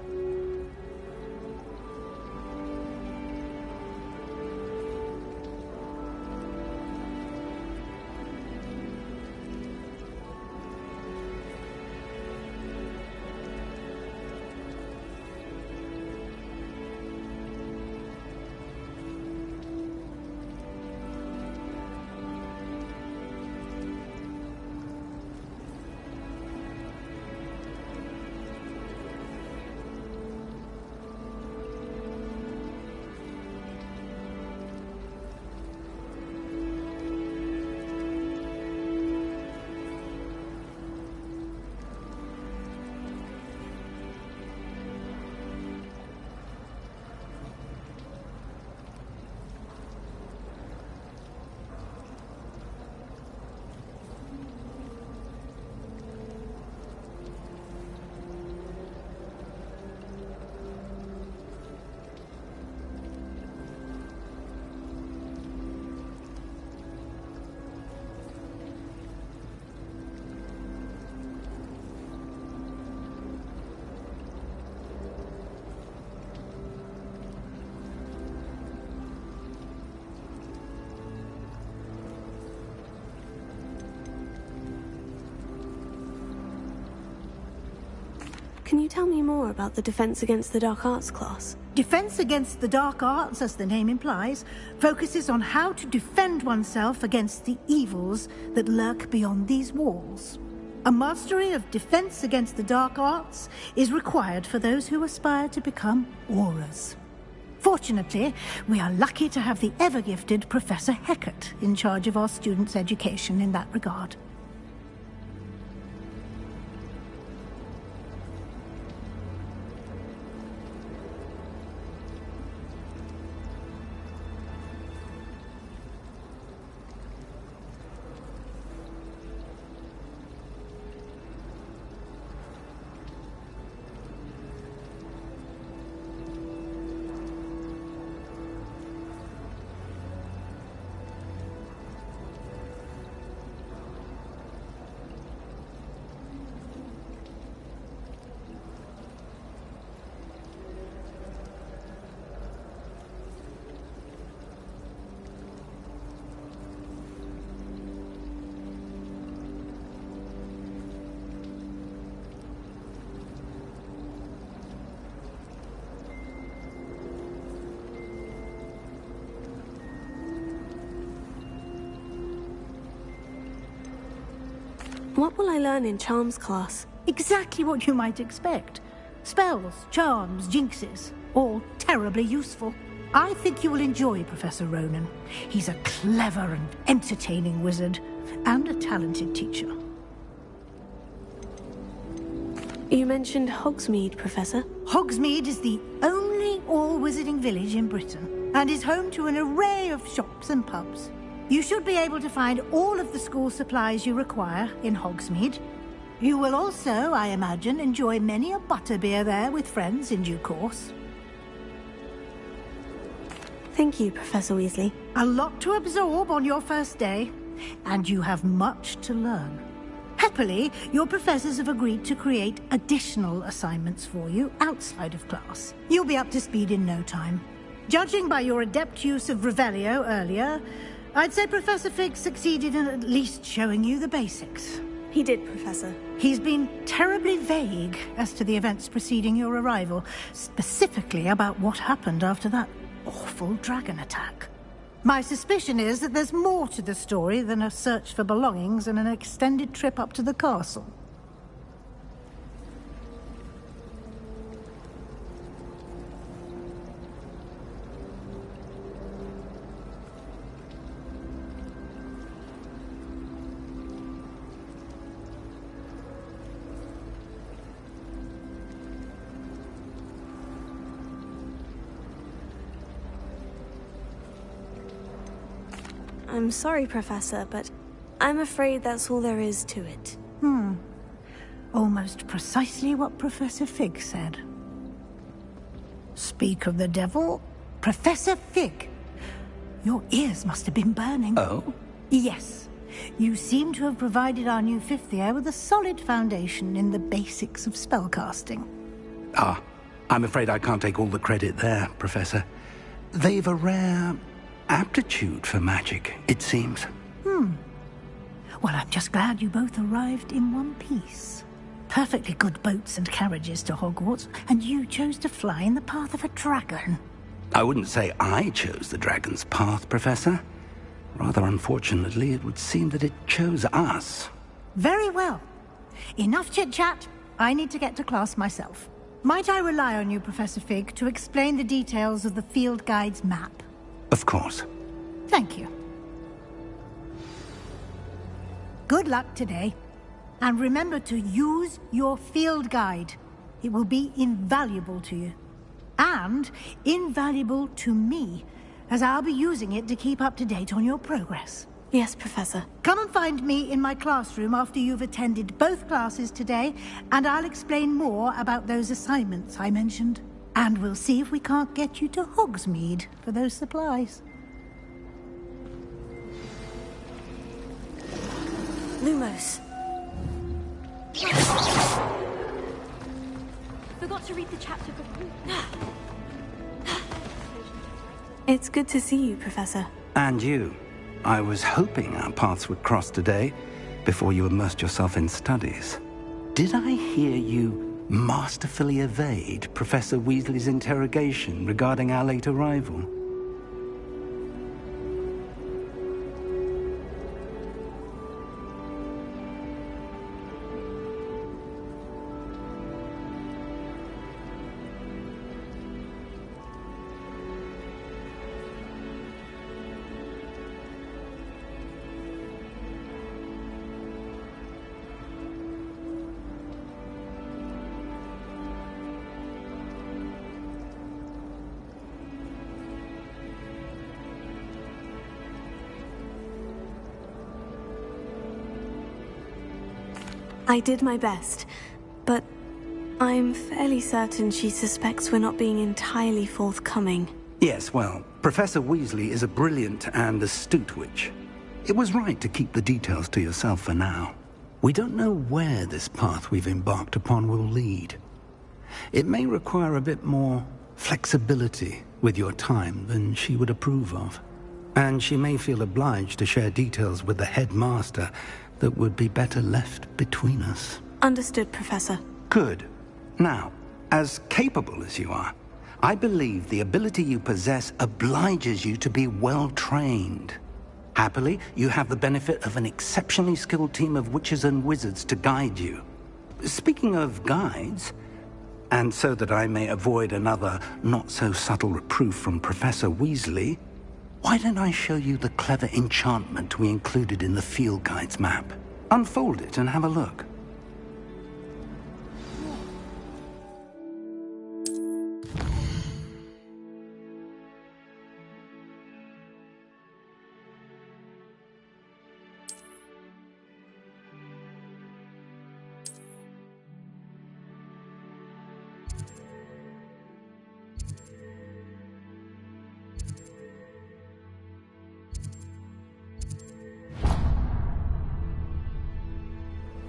Can you tell me more about the Defense Against the Dark Arts class? Defense Against the Dark Arts, as the name implies, focuses on how to defend oneself against the evils that lurk beyond these walls. A mastery of Defense Against the Dark Arts is required for those who aspire to become Aurors. Fortunately, we are lucky to have the ever-gifted Professor Hecat in charge of our students' education in that regard. What will I learn in Charms class? Exactly what you might expect. Spells, charms, jinxes, all terribly useful. I think you will enjoy Professor Ronan. He's a clever and entertaining wizard, and a talented teacher. You mentioned Hogsmeade, Professor. Hogsmeade is the only all-wizarding village in Britain, and is home to an array of shops and pubs. You should be able to find all of the school supplies you require in Hogsmeade. You will also, I imagine, enjoy many a butterbeer there with friends in due course. Thank you, Professor Weasley. A lot to absorb on your first day, and you have much to learn. Happily, your professors have agreed to create additional assignments for you outside of class. You'll be up to speed in no time. Judging by your adept use of Revelio earlier, I'd say Professor Fig succeeded in at least showing you the basics. He did, Professor. He's been terribly vague as to the events preceding your arrival, specifically about what happened after that awful dragon attack. My suspicion is that there's more to the story than a search for belongings and an extended trip up to the castle. I'm sorry, Professor, but I'm afraid that's all there is to it. Almost precisely what Professor Fig said. Speak of the devil, Professor Fig. Your ears must have been burning. Oh? Yes. You seem to have provided our new fifth year with a solid foundation in the basics of spellcasting. Ah, I'm afraid I can't take all the credit there, Professor. They've a rare aptitude for magic, it seems. Well, I'm just glad you both arrived in one piece. Perfectly good boats and carriages to Hogwarts, and you chose to fly in the path of a dragon. I wouldn't say I chose the dragon's path, Professor. Rather unfortunately, it would seem that it chose us. Very well. Enough chit-chat. I need to get to class myself. Might I rely on you, Professor Fig, to explain the details of the field guide's map? Of course. Thank you. Good luck today. And remember to use your field guide. It will be invaluable to you. And invaluable to me, as I'll be using it to keep up to date on your progress. Yes, Professor. Come and find me in my classroom after you've attended both classes today, and I'll explain more about those assignments I mentioned. And we'll see if we can't get you to Hogsmeade for those supplies. Lumos. Forgot to read the chapter before. It's good to see you, Professor. And you. I was hoping our paths would cross today, before you immersed yourself in studies. Did I hear you masterfully evade Professor Weasley's interrogation regarding our late arrival? I did my best, but I'm fairly certain she suspects we're not being entirely forthcoming. Yes, well, Professor Weasley is a brilliant and astute witch. It was right to keep the details to yourself for now. We don't know where this path we've embarked upon will lead. It may require a bit more flexibility with your time than she would approve of. And she may feel obliged to share details with the headmaster that would be better left between us. Understood, Professor. Good. Now, as capable as you are, I believe the ability you possess obliges you to be well-trained. Happily, you have the benefit of an exceptionally skilled team of witches and wizards to guide you. Speaking of guides, and so that I may avoid another not-so-subtle reproof from Professor Weasley, why don't I show you the clever enchantment we included in the field guide's map? Unfold it and have a look.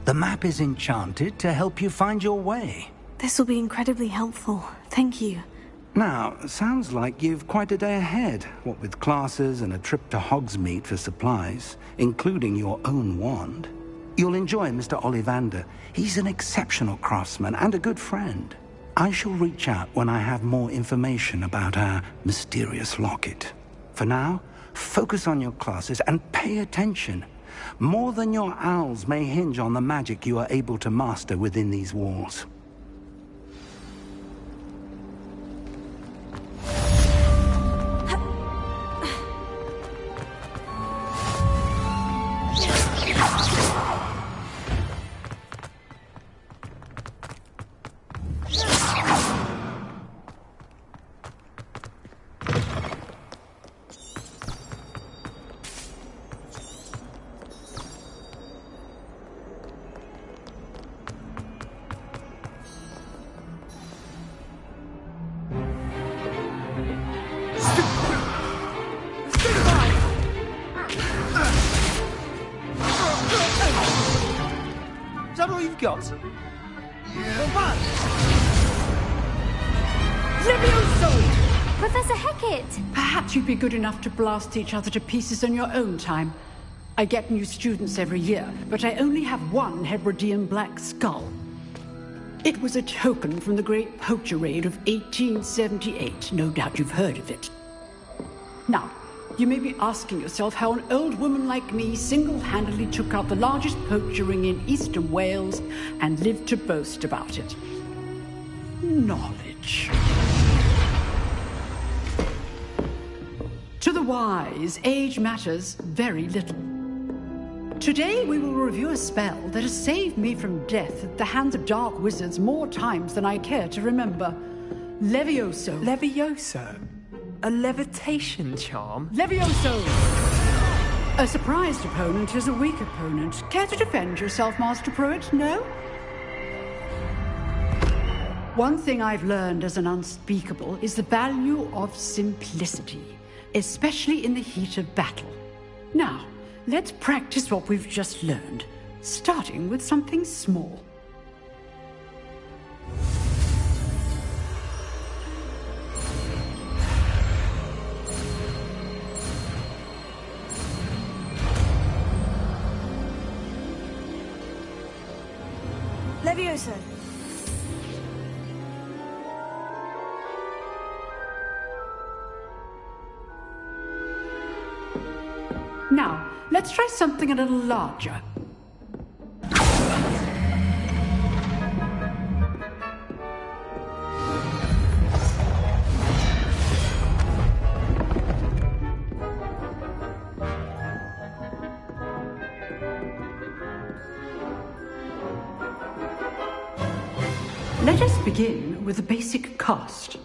The map is enchanted to help you find your way. This will be incredibly helpful. Thank you. Now, sounds like you've quite a day ahead, what with classes and a trip to Hogsmeade for supplies, including your own wand. You'll enjoy Mr. Ollivander. He's an exceptional craftsman and a good friend. I shall reach out when I have more information about our mysterious locket. For now, focus on your classes and pay attention. More than your owls may hinge on the magic you are able to master within these walls. that all you've got? Levioso! Professor Hecat! Perhaps you'd be good enough to blast each other to pieces on your own time. I get new students every year, but I only have one Hebridean black skull. It was a token from the Great Poacher Raid of 1878. No doubt you've heard of it. Now, you may be asking yourself how an old woman like me single-handedly took out the largest poacher ring in eastern Wales and lived to boast about it. Knowledge. To the wise, age matters very little. Today we will review a spell that has saved me from death at the hands of dark wizards more times than I care to remember. Levioso. Levioso? A levitation charm? Levioso! A surprised opponent is a weak opponent. Care to defend yourself, Master Pruitt? No? One thing I've learned as an unspeakable is the value of simplicity, especially in the heat of battle. Now, let's practice what we've just learned, starting with something small. Levioso. Now, let's try something a little larger. Let us begin with a basic cast.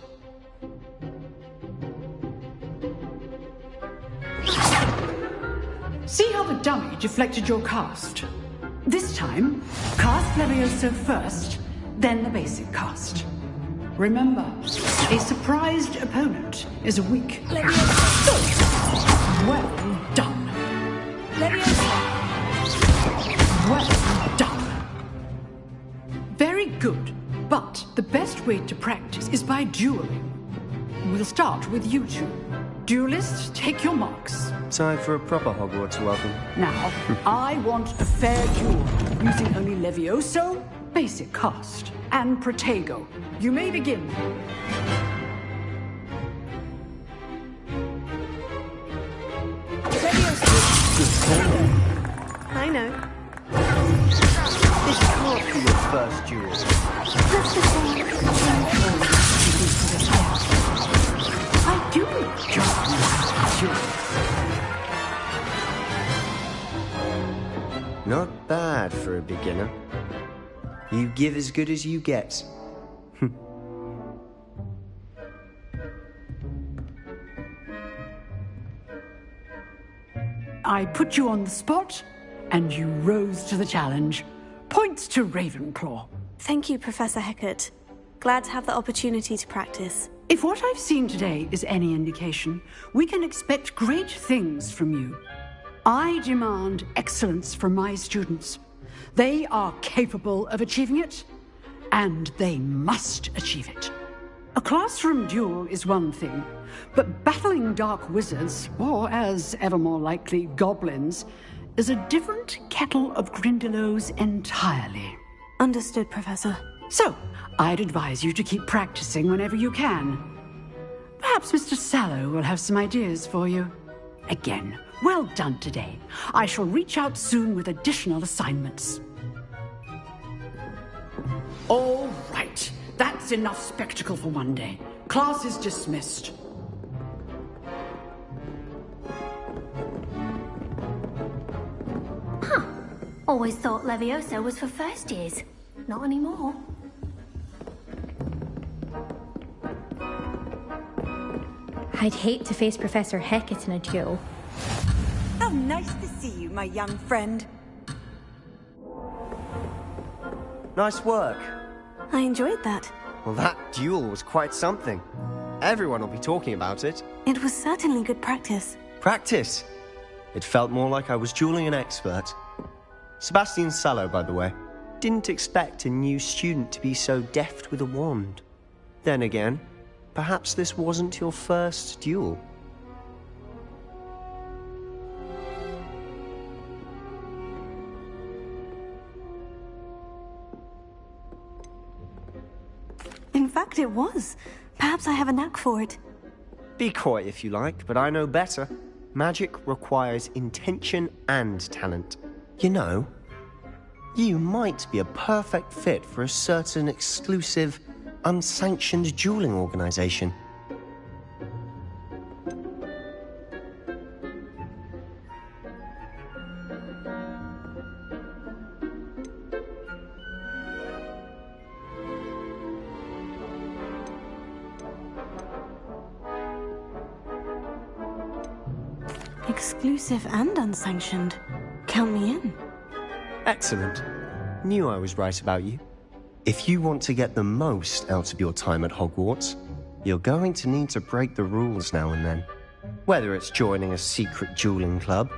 See how the dummy deflected your cast? This time, cast Levioso first, then the basic cast. Remember, a surprised opponent is a weak. Levioso. Well done. Levioso. Well done. Very good, but the best way to practice is by dueling. We'll start with you two. Duelists, take your marks. Time for a proper Hogwarts welcome. Now, I want a fair duel, using only Levioso, basic cast, and Protego. You may begin. I know. This can't be your first duel. I do Not bad for a beginner. You give as good as you get. I put you on the spot, and you rose to the challenge. Points to Ravenclaw. Thank you, Professor Hecat. Glad to have the opportunity to practice. If what I've seen today is any indication, we can expect great things from you. I demand excellence from my students. They are capable of achieving it, and they must achieve it. A classroom duel is one thing, but battling dark wizards, or as ever more likely, goblins, is a different kettle of Grindylows entirely. Understood, Professor. So, I'd advise you to keep practicing whenever you can. Perhaps Mr. Sallow will have some ideas for you. Again, well done today. I shall reach out soon with additional assignments. All right. That's enough spectacle for one day. Class is dismissed. Always thought Levioso was for first years. Not anymore. I'd hate to face Professor Hecat in a duel. Oh, nice to see you, my young friend. Nice work. I enjoyed that. Well, that duel was quite something. Everyone will be talking about it. It was certainly good practice. Practice? It felt more like I was dueling an expert. Sebastian Sallow, by the way. Didn't expect a new student to be so deft with a wand. Then again, perhaps this wasn't your first duel. In fact, it was. Perhaps I have a knack for it. Be coy if you like, but I know better. Magic requires intention and talent. You know, you might be a perfect fit for a certain exclusive, unsanctioned dueling organization. Exclusive and unsanctioned. Count me in. Excellent. Knew I was right about you. If you want to get the most out of your time at Hogwarts, you're going to need to break the rules now and then. Whether it's joining a secret dueling club,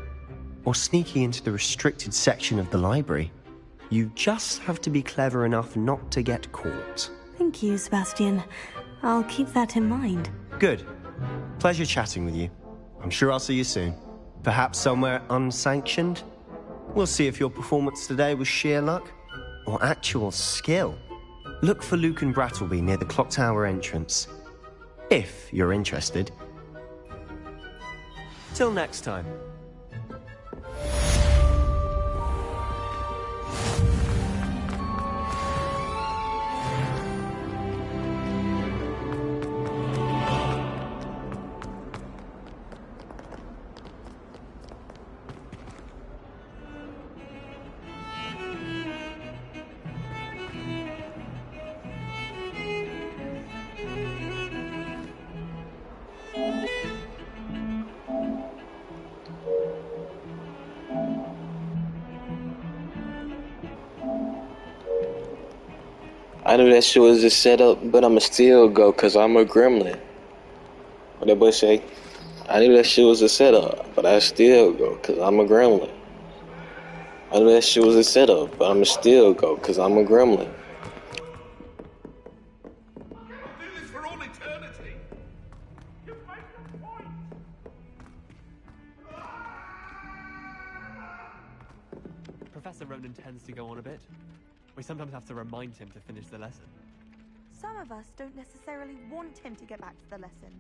or sneaking into the restricted section of the library, you just have to be clever enough not to get caught. Thank you, Sebastian. I'll keep that in mind. Good. Pleasure chatting with you. I'm sure I'll see you soon. Perhaps somewhere unsanctioned? We'll see if your performance today was sheer luck or actual skill. Look for Luke and Brattleby near the clock tower entrance, if you're interested. Till next time. I knew that shit was just set up, but I'ma still go, cause I'm a gremlin. What that boy say? I knew that shit was a setup, but I still go, cause I'm a gremlin. I knew that shit was a setup, but I'ma still go, cause I'm a gremlin. Professor Ronan tends to go on a bit. We sometimes have to remind him to finish the lesson. Some of us don't necessarily want him to get back to the lesson.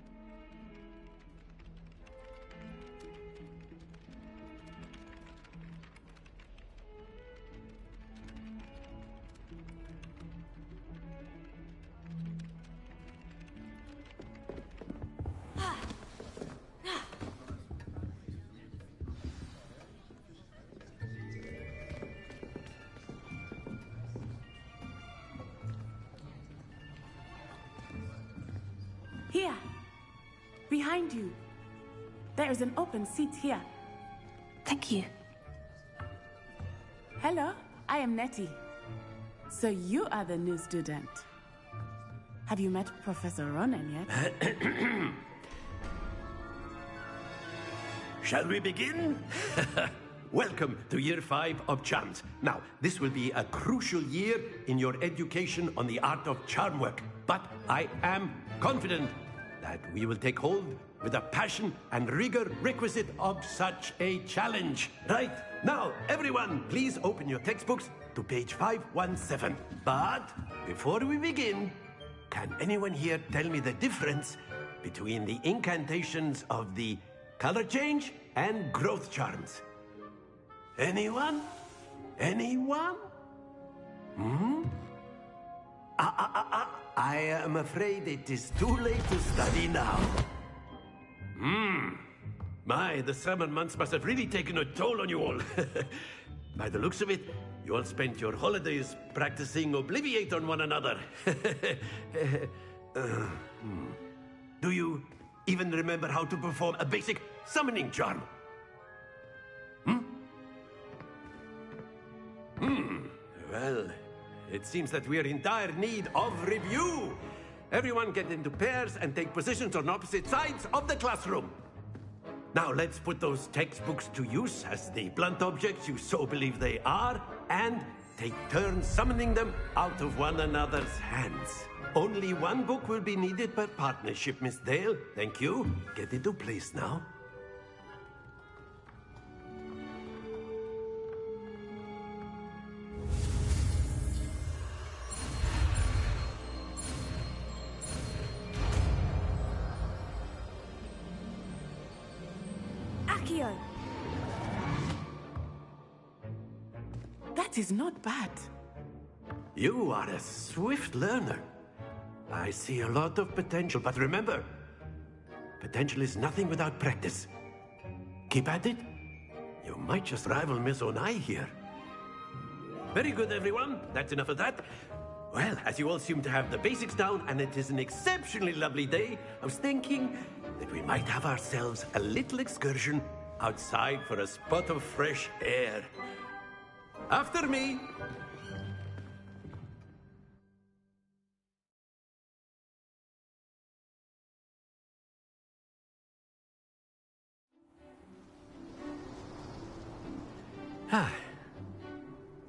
Here, behind you. There is an open seat here. Thank you. Hello, I am Nettie. So you are the new student. Have you met Professor Ronan yet? Shall we begin? Welcome to Year 5 of Charms. Now, this will be a crucial year in your education on the art of charm work. But I am confident that we will take hold with the passion and rigor requisite of such a challenge. Right, now, everyone, please open your textbooks to page 517. But before we begin, can anyone here tell me the difference between the incantations of the color change and growth charms? Anyone? Anyone? I am afraid it is too late to study now. My, the summer months must have really taken a toll on you all. By the looks of it, you all spent your holidays practicing Obliviate on one another. Do you even remember how to perform a basic summoning charm? Well, it seems that we are in dire need of review. Everyone get into pairs and take positions on opposite sides of the classroom. Now let's put those textbooks to use as the blunt objects you so believe they are, and take turns summoning them out of one another's hands. Only one book will be needed per partnership, Miss Dale. Thank you. Get into place now. Accio! That is not bad. You are a swift learner. I see a lot of potential, but remember, potential is nothing without practice. Keep at it. You might just rival Miss Onai here. Very good, everyone. That's enough of that. Well, as you all seem to have the basics down, and it is an exceptionally lovely day, I was thinking that we might have ourselves a little excursion outside for a spot of fresh air. After me.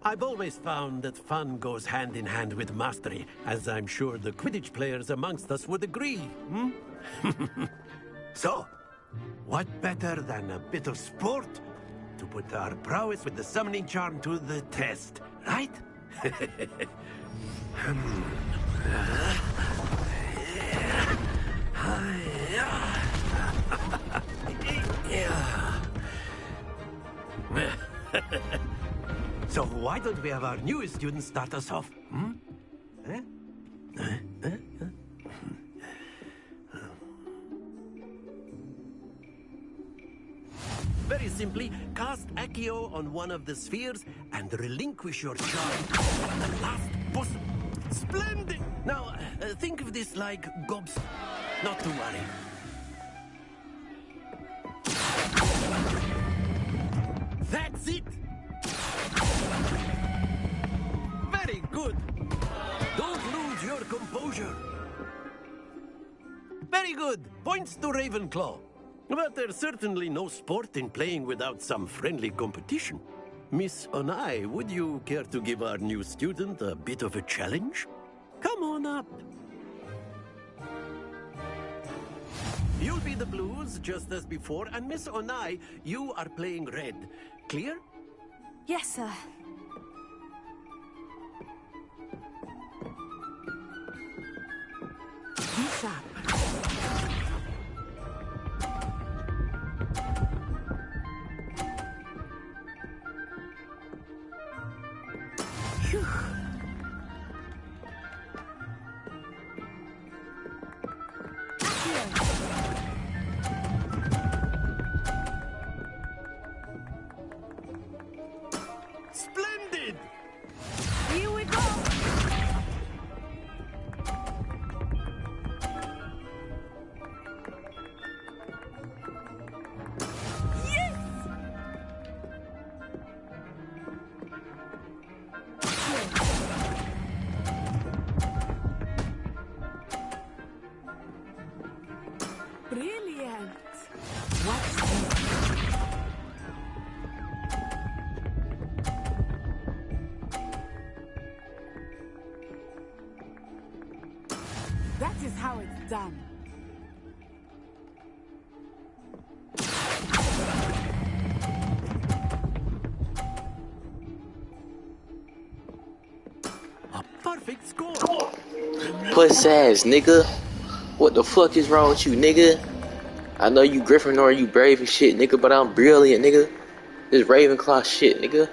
I've always found that fun goes hand in hand with mastery, as I'm sure the Quidditch players amongst us would agree, hmm? So, what better than a bit of sport to put our prowess with the summoning charm to the test, right? So why don't we have our newest student start us off? Hmm? Very simply, cast Accio on one of the spheres and relinquish your charm at the last possible. Splendid! Now, think of this like gobs. Not to worry. That's it! Very good! Don't lose your composure. Very good! Points to Ravenclaw. But there's certainly no sport in playing without some friendly competition. Miss Onai, would you care to give our new student a bit of a challenge? Come on up. You'll be the blues, just as before, and Miss Onai, you are playing red. Clear? Yes, sir. Be sharp. Phew. Splendid! Here we go! Yes! Brilliant! What's this? That is how it's done. A perfect score! Puss ass, nigga. What the fuck is wrong with you, nigga? I know you Gryffindor, you brave and shit, nigga, but I'm brilliant, nigga. This Ravenclaw shit, nigga.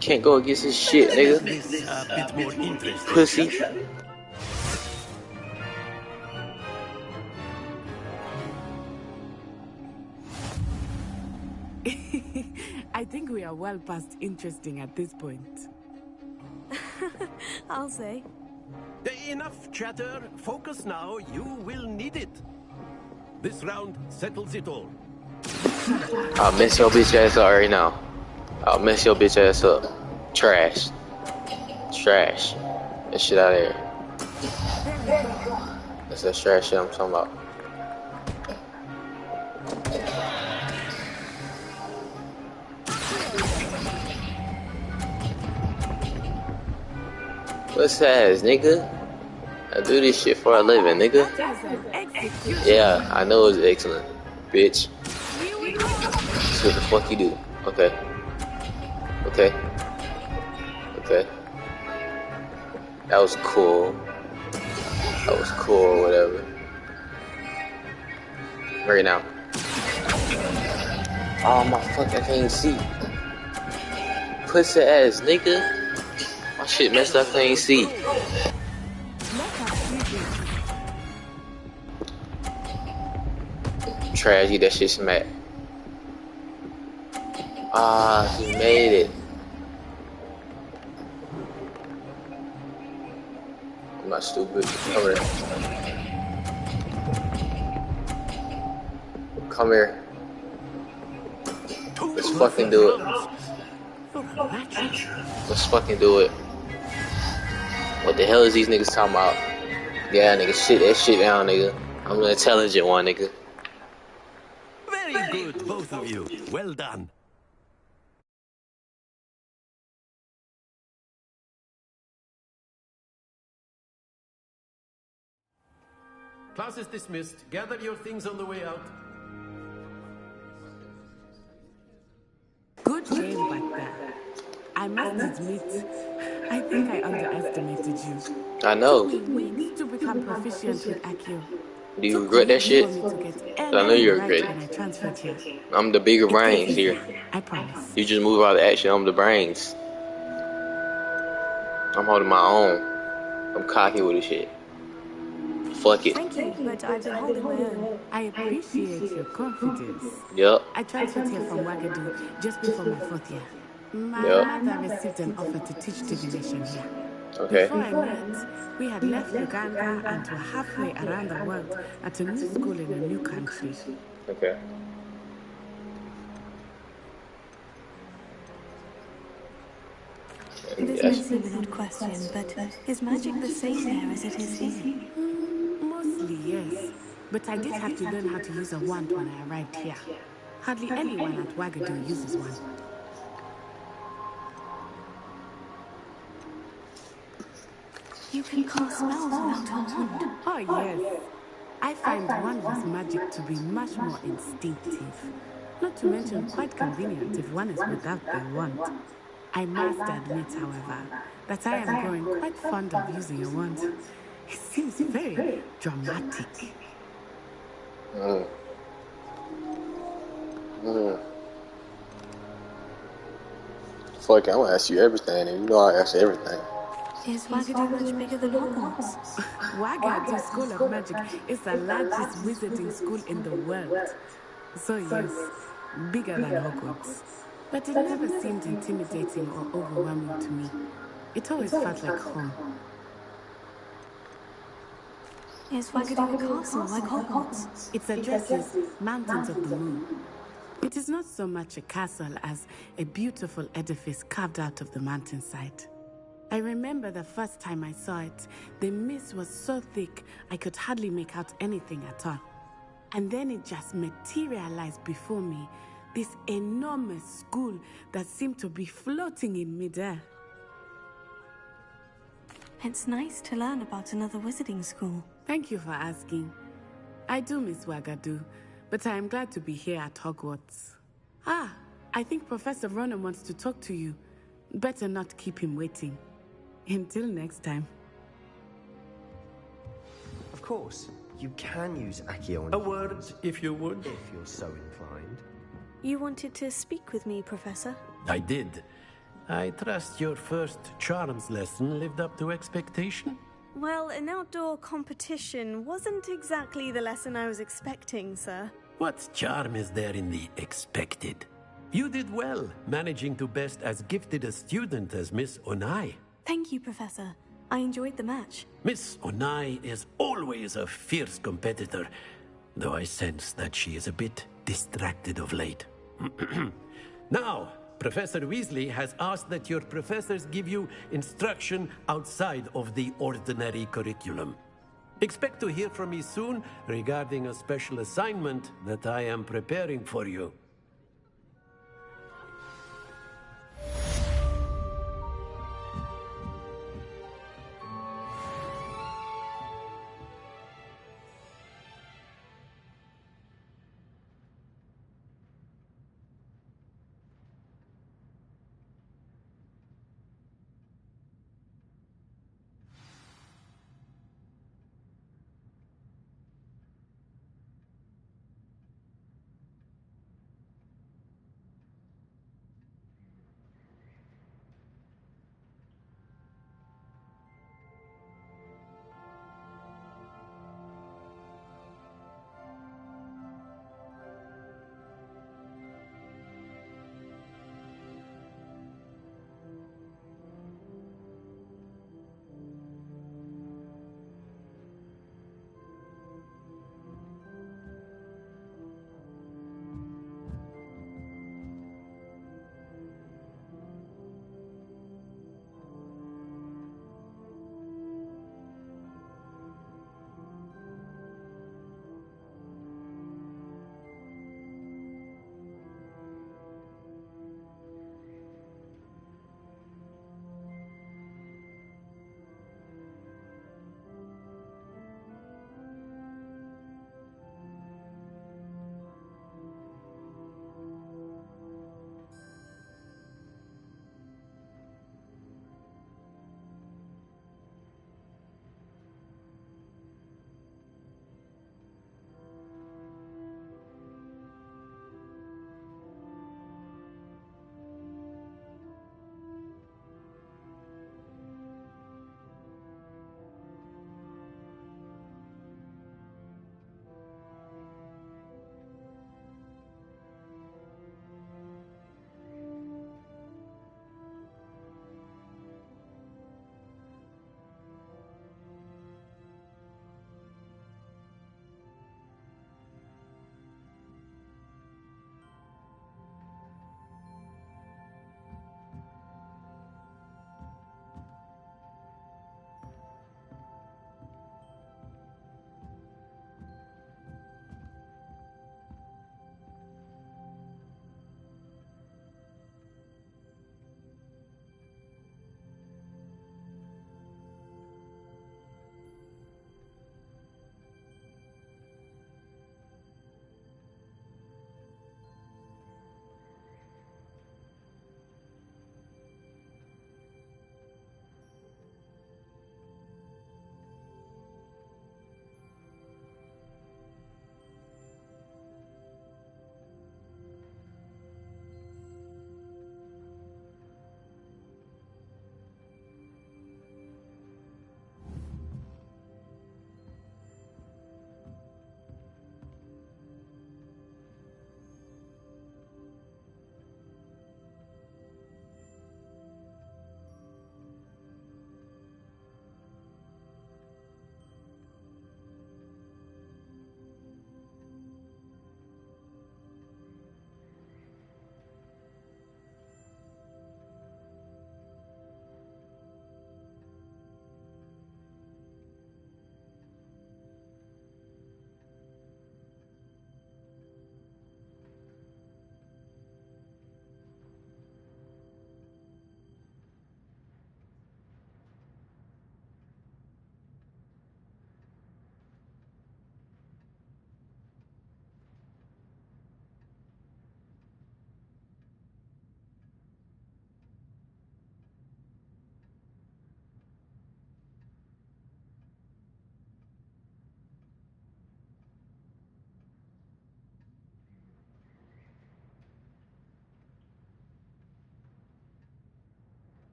Can't go against this shit, nigga. This a bit more interesting. Pussy. I think we are well past interesting at this point. I'll say. Enough chatter. Focus now. You will need it. This round settles it all. I'll mess your bitch ass up right now. I'll mess your bitch ass up. Trash. Trash. That shit out of here. That's that trash shit I'm talking about. What's ass, nigga? I do this shit for a living, nigga. Yeah, I know it's excellent, bitch. That's what the fuck you do. Okay. Okay. Okay. That was cool. That was cool or whatever. Right now. Oh my fuck, I can't even see. Pussy ass nigga. My shit messed up, I can't even see. Trash, that shit smack. Ah, he made it. I'm not stupid. Come here. Come here. Let's fucking do it. Let's fucking do it. What the hell is these niggas talking about? Yeah, nigga, shit that shit down, nigga. I'm the intelligent one, nigga. Very good, both of you. Well done. Class is dismissed. Gather your things on the way out. Good game back there. I must admit, I think I underestimated you. I know. It took me weeks to become proficient with Accio. Do you regret that shit? I know you regret When I transferred here. I'm the bigger brains here. I promise. You just move out of action, I'm the brains. I'm holding my own. I'm cocky with this shit. Fuck it. Thank you, but I've been holding my own. I appreciate your confidence. Yep. I transferred here from Wagadu just before my 4th year. My mother received an offer to teach divination here. Okay. Before I met, we had left Uganda and were halfway around the world at a new school in a new country. Okay. This may seem an odd question, but is magic the same there as it is here? Mostly, yes. But I did have to learn how to use a wand when I arrived here. Hardly anyone at Wagadu uses one. You can cast spells without a wand. Oh, yes. I find wandless magic to be much more instinctive. Not to mention quite convenient if one is without the wand. I must admit, however, that I am growing quite fond of using a wand. It seems very dramatic. Fuck it, I'm gonna ask you everything, and you know I ask you everything. Is Wagadu much bigger than Hogwarts? Wagadu School of Magic is the largest wizarding school in the world. So yes, bigger than Hogwarts. But it never seemed intimidating or overwhelming to me. It always felt like home. Is Wagadu a castle like Hogwarts? Its address is Mountains of the Moon. It is not so much a castle as a beautiful edifice carved out of the mountainside. I remember the first time I saw it, the mist was so thick I could hardly make out anything at all. And then it just materialized before me, this enormous school that seemed to be floating in midair. It's nice to learn about another wizarding school. Thank you for asking. I do miss Wagadu, but I am glad to be here at Hogwarts. Ah, I think Professor Ronan wants to talk to you. Better not keep him waiting. Until next time. Of course, you can use Accio on A word, if you would. if you're so inclined. You wanted to speak with me, Professor? I did. I trust your first charms lesson lived up to expectation? Well, an outdoor competition wasn't exactly the lesson I was expecting, sir. What charm is there in the expected? You did well, managing to best as gifted a student as Miss Onai. Thank you, Professor. I enjoyed the match. Miss Onai is always a fierce competitor, though I sense that she is a bit distracted of late. Now, Professor Weasley has asked that your professors give you instruction outside of the ordinary curriculum. Expect to hear from me soon regarding a special assignment that I am preparing for you.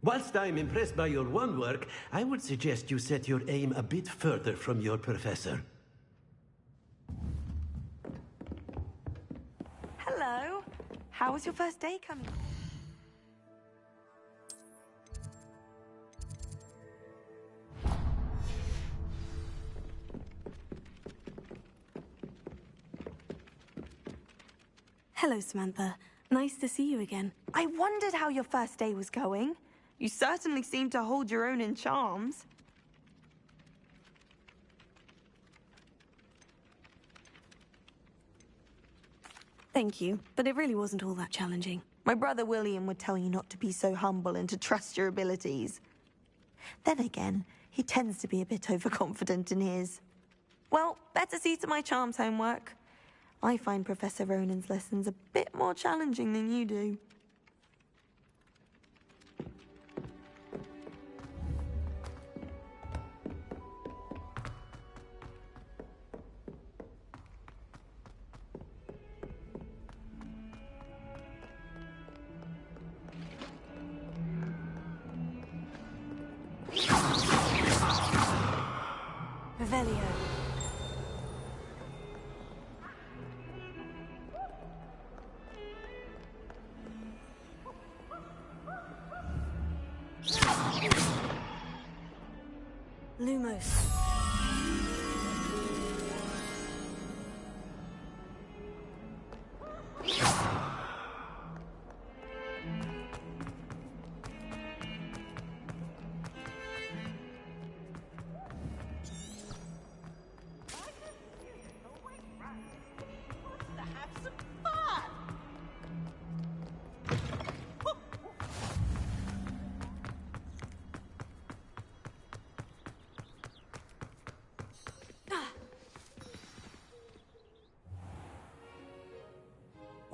Whilst I'm impressed by your wand work, I would suggest you set your aim a bit further from your professor. Hello. How was your first day coming? Hello, Samantha. Nice to see you again. I wondered how your first day was going. You certainly seem to hold your own in charms. Thank you, but it really wasn't all that challenging. My brother William would tell you not to be so humble and to trust your abilities. Then again, he tends to be a bit overconfident in his. Well, better see to my charms homework. I find Professor Ronan's lessons a bit more challenging than you do. Revelio. Lumos.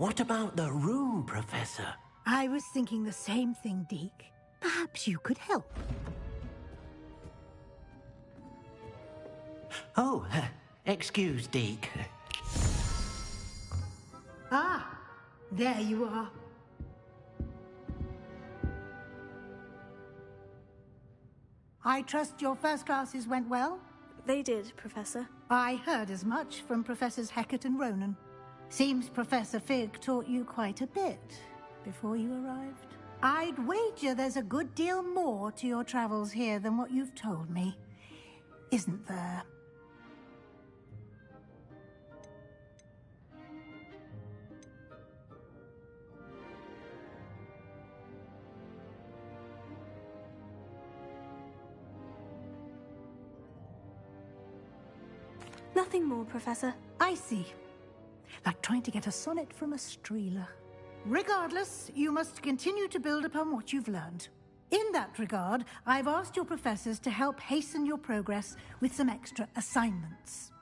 What about the room, Professor? I was thinking the same thing, Deke. Perhaps you could help. Oh, excuse, Deke. Ah, there you are. I trust your first classes went well? They did, Professor. I heard as much from Professors Hecat and Ronan. Seems Professor Fig taught you quite a bit before you arrived. I'd wager there's a good deal more to your travels here than what you've told me. Isn't there? Nothing more, Professor. I see. Like trying to get a sonnet from a streeler. Regardless, you must continue to build upon what you've learned. In that regard, I've asked your professors to help hasten your progress with some extra assignments.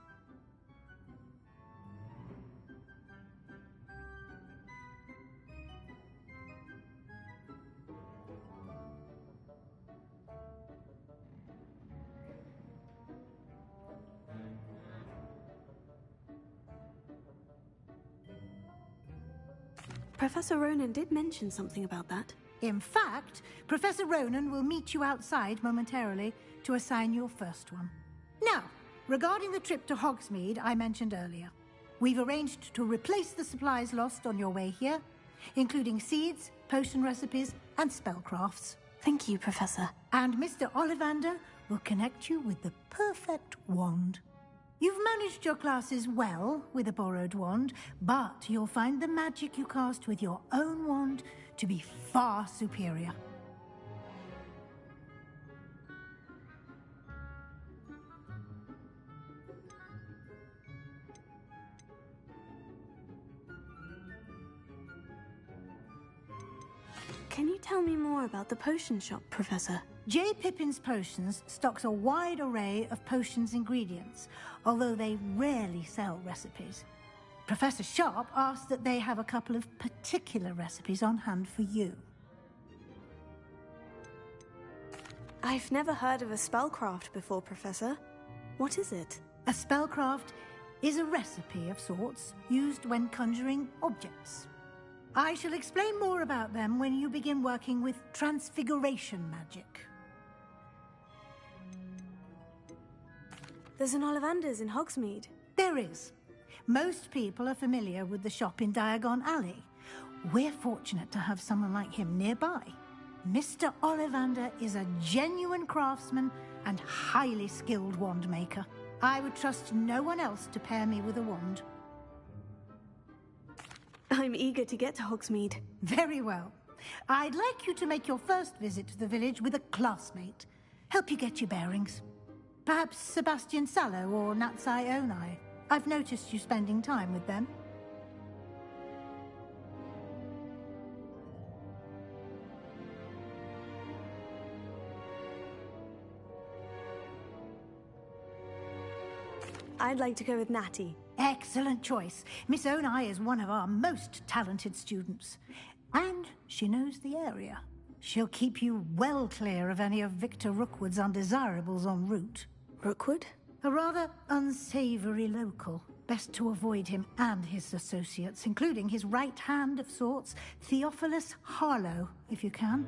Professor Ronan did mention something about that. In fact, Professor Ronan will meet you outside momentarily to assign your first one. Now, regarding the trip to Hogsmeade I mentioned earlier, we've arranged to replace the supplies lost on your way here, including seeds, potion recipes, and spellcrafts. Thank you, Professor. And Mr. Ollivander will connect you with the perfect wand. You've managed your classes well with a borrowed wand, but you'll find the magic you cast with your own wand to be far superior. Can you tell me more about the potion shop, Professor? J. Pippin's Potions stocks a wide array of potions ingredients, although they rarely sell recipes. Professor Sharp asked that they have a couple of particular recipes on hand for you. I've never heard of a spellcraft before, Professor. What is it? A spellcraft is a recipe of sorts used when conjuring objects. I shall explain more about them when you begin working with transfiguration magic. There's an Ollivander's in Hogsmeade. There is. Most people are familiar with the shop in Diagon Alley. We're fortunate to have someone like him nearby. Mr. Ollivander is a genuine craftsman and highly skilled wand maker. I would trust no one else to pair me with a wand. I'm eager to get to Hogsmeade. Very well. I'd like you to make your first visit to the village with a classmate. Help you get your bearings. Perhaps Sebastian Sallow or Natsai Onai. I've noticed you spending time with them. I'd like to go with Natty. Excellent choice. Miss Onai is one of our most talented students. And she knows the area. She'll keep you well clear of any of Victor Rookwood's undesirables en route. Rookwood? A rather unsavory local. Best to avoid him and his associates, including his right hand of sorts, Theophilus Harlow, if you can.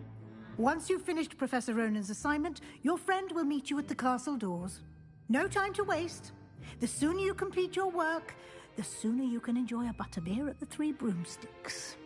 Once you've finished Professor Ronan's assignment, your friend will meet you at the castle doors. No time to waste. The sooner you complete your work, the sooner you can enjoy a butterbeer at the Three Broomsticks.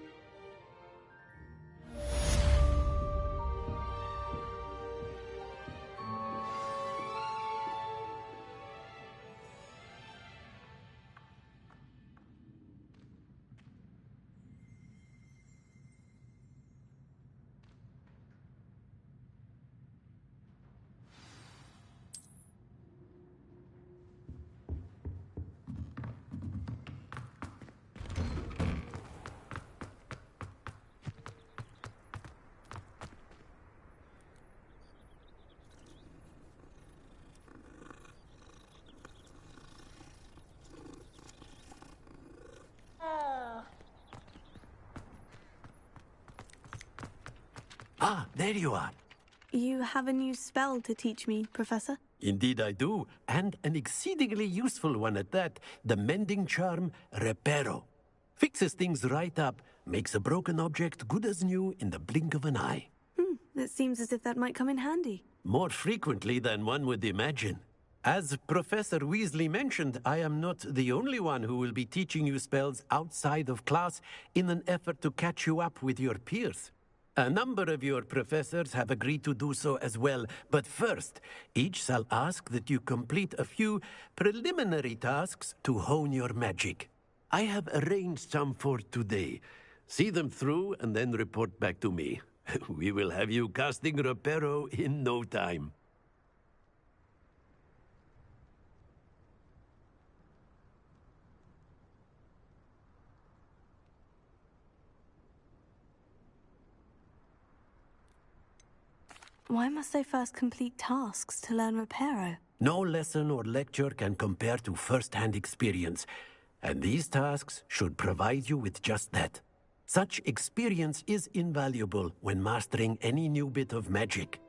Ah, there you are. You have a new spell to teach me, Professor? Indeed I do, and an exceedingly useful one at that. The mending charm, Reparo. Fixes things right up, makes a broken object good as new in the blink of an eye. It seems as if that might come in handy. More frequently than one would imagine. As Professor Weasley mentioned, I am not the only one who will be teaching you spells outside of class in an effort to catch you up with your peers. A number of your professors have agreed to do so as well, but first, each shall ask that you complete a few preliminary tasks to hone your magic. I have arranged some for today. See them through and then report back to me. We will have you casting Reparo in no time. Why must I first complete tasks to learn Reparo? No lesson or lecture can compare to first-hand experience, and these tasks should provide you with just that. Such experience is invaluable when mastering any new bit of magic.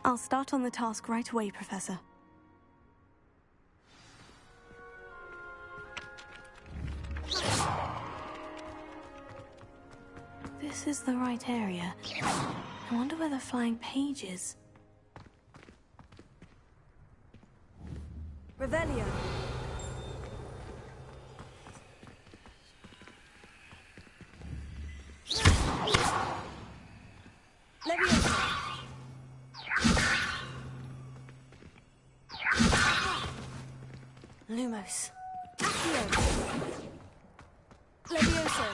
I'll start on the task right away, Professor. This is the right area. I wonder where the flying page is. Revelio. Lumos. Levioso.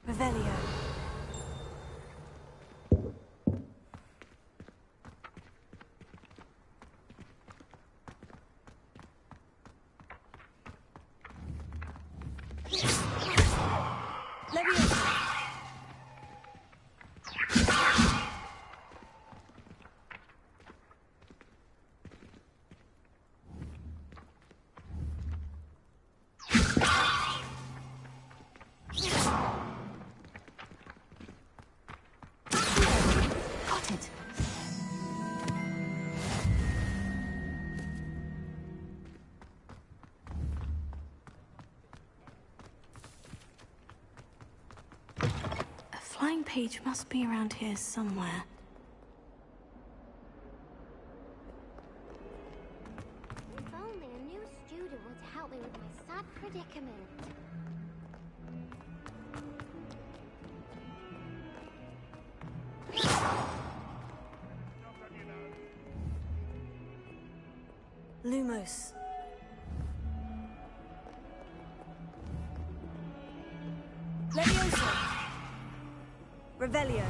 Revelio. Flying page must be around here somewhere. If only a new student would help me with my sad predicament. Lumos. Levioso. Revelio.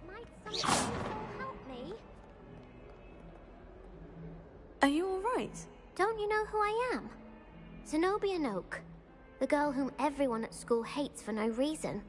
Might someone help me? Are you all right? Don't you know who I am? Zenobia Noak, the girl whom everyone at school hates for no reason.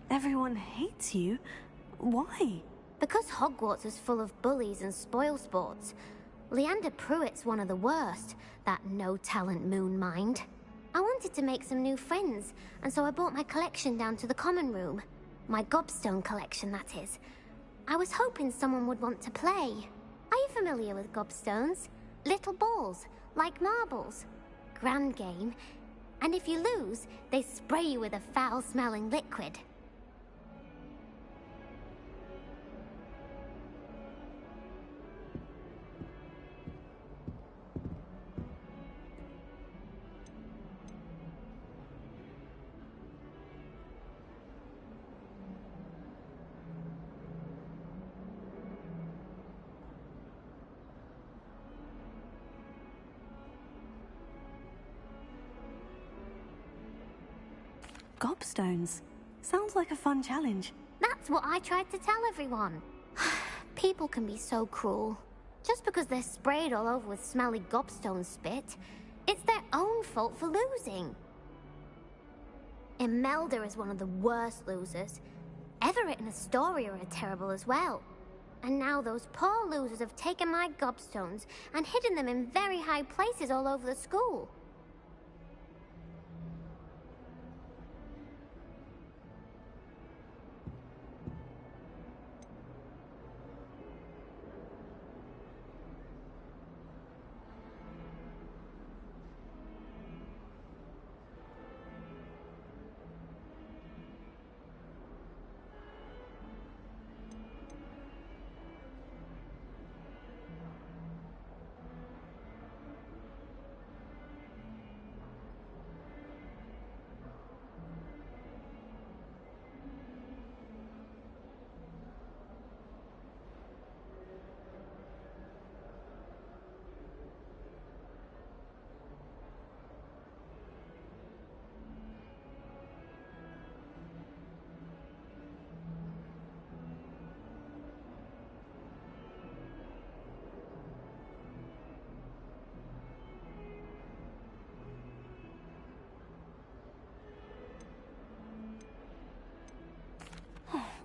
Everyone hates you. Why? Because Hogwarts is full of bullies and spoil sports. Leander Pruitt's one of the worst, that no-talent moon mind. I wanted to make some new friends, and so I brought my collection down to the common room. My gobstone collection, that is. I was hoping someone would want to play. Are you familiar with gobstones? Little balls, like marbles. Grand game. And if you lose, they spray you with a foul-smelling liquid. Gobstones. Sounds like a fun challenge. That's what I tried to tell everyone. People can be so cruel. Just because they're sprayed all over with smelly gobstone spit, it's their own fault for losing. Imelda is one of the worst losers. Everett and Astoria are terrible as well. And now those poor losers have taken my gobstones and hidden them in very high places all over the school.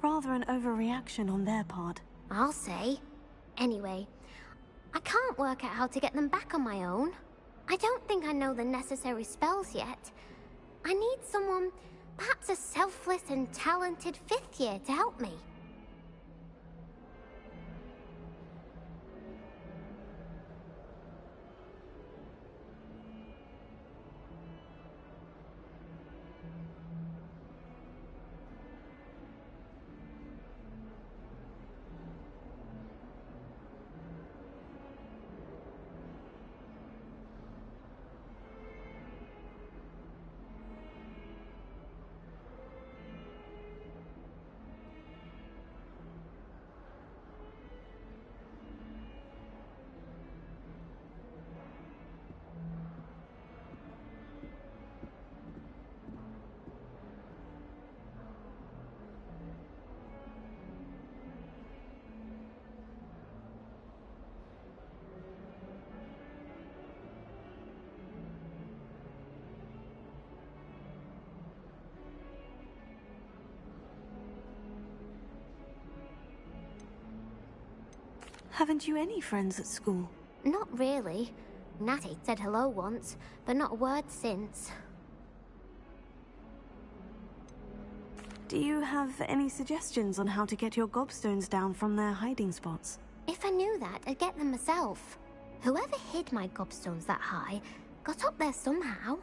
rather an overreaction on their part. I'll say. Anyway, I can't work out how to get them back on my own. I don't think I know the necessary spells yet. I need someone, perhaps a selfless and talented 5th year to help me. Haven't you any friends at school? Not really. Natty said hello once, but not a word since. Do you have any suggestions on how to get your gobstones down from their hiding spots? If I knew that, I'd get them myself. Whoever hid my gobstones that high got up there somehow.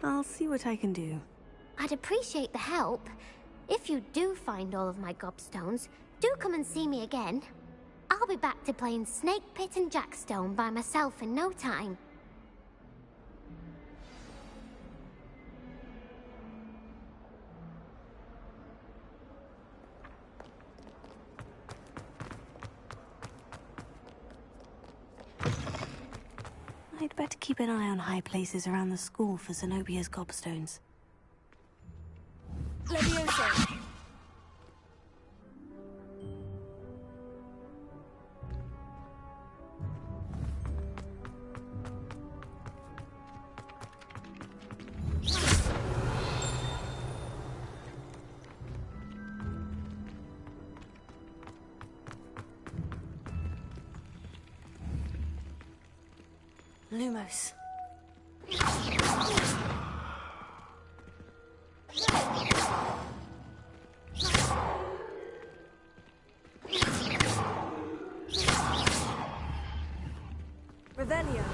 I'll see what I can do. I'd appreciate the help. If you do find all of my gobstones, do come and see me again. I'll be back to playing Snake Pit and Jackstone by myself in no time. I'd better keep an eye on high places around the school for Zenobia's gobstones. Levioso! Lumos. Revelio.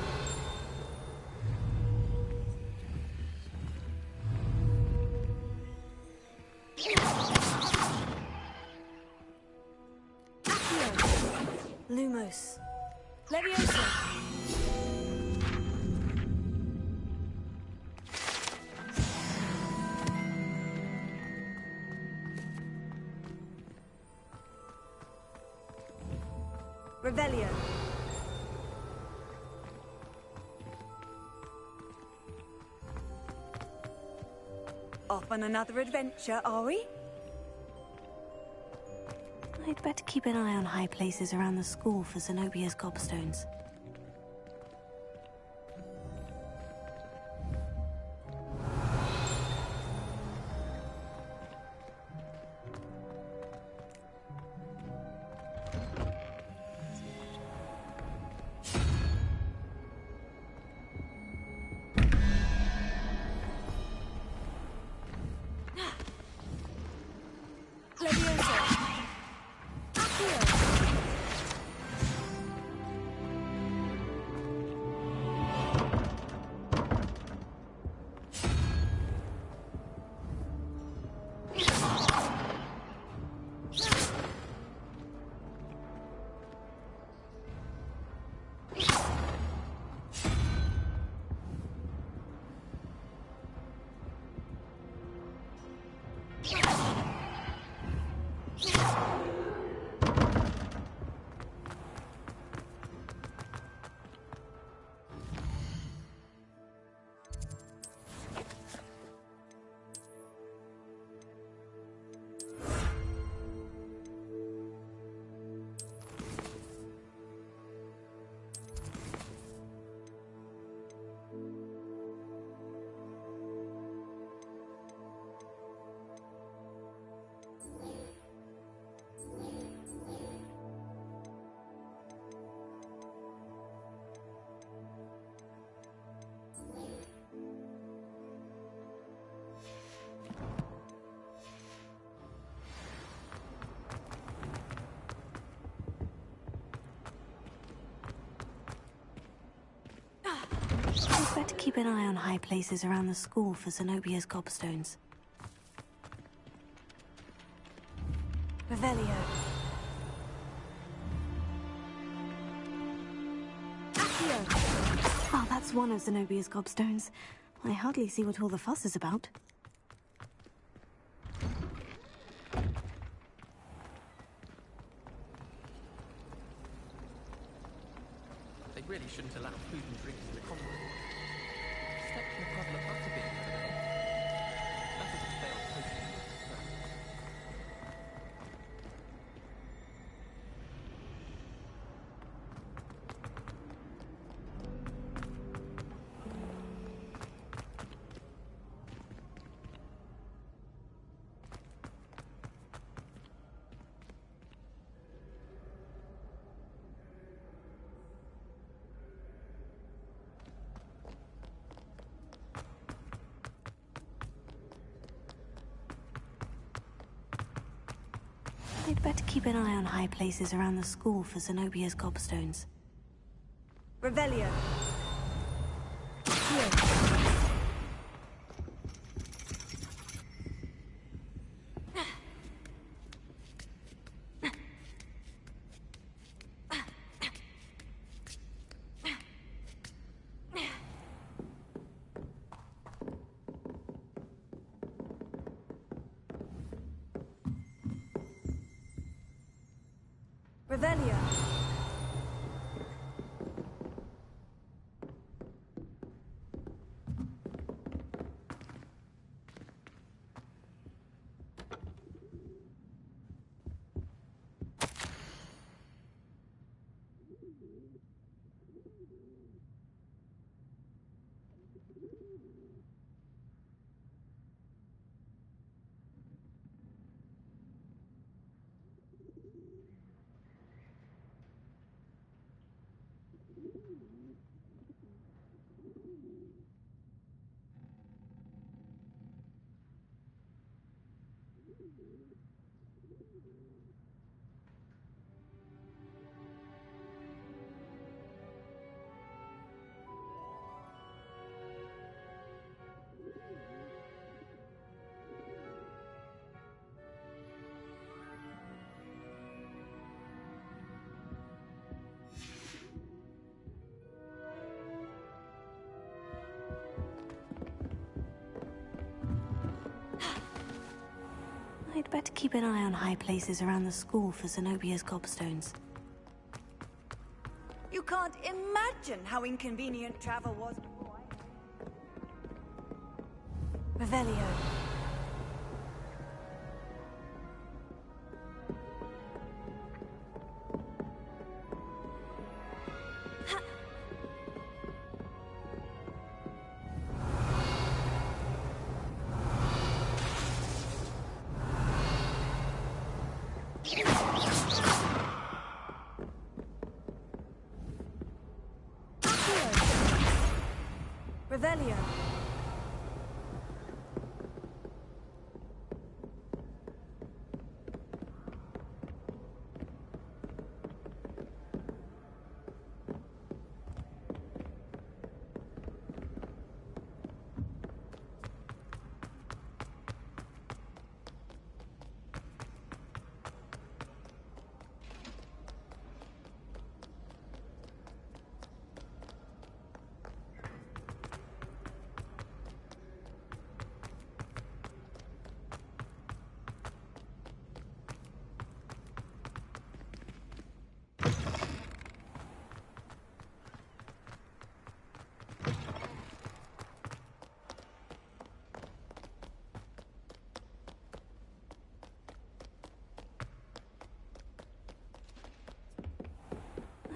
Lumos. Levioso. Revelio. Off on another adventure, are we? I'd better keep an eye on high places around the school for Zenobia's gobstones. I'd better keep an eye on high places around the school for Zenobia's gobstones. Revelio. Oh, that's one of Zenobia's gobstones. I hardly see what all the fuss is about. They really shouldn't allow food and drinks in the common room. Steps in the puzzle of butterbean, by the way. That is a failed potion. I'd better keep an eye on high places around the school for Zenobia's gobstones. Revelio. Revelio. I'd better keep an eye on high places around the school for Zenobia's gobstones. You can't imagine how inconvenient travel was before Revelio. Revelio.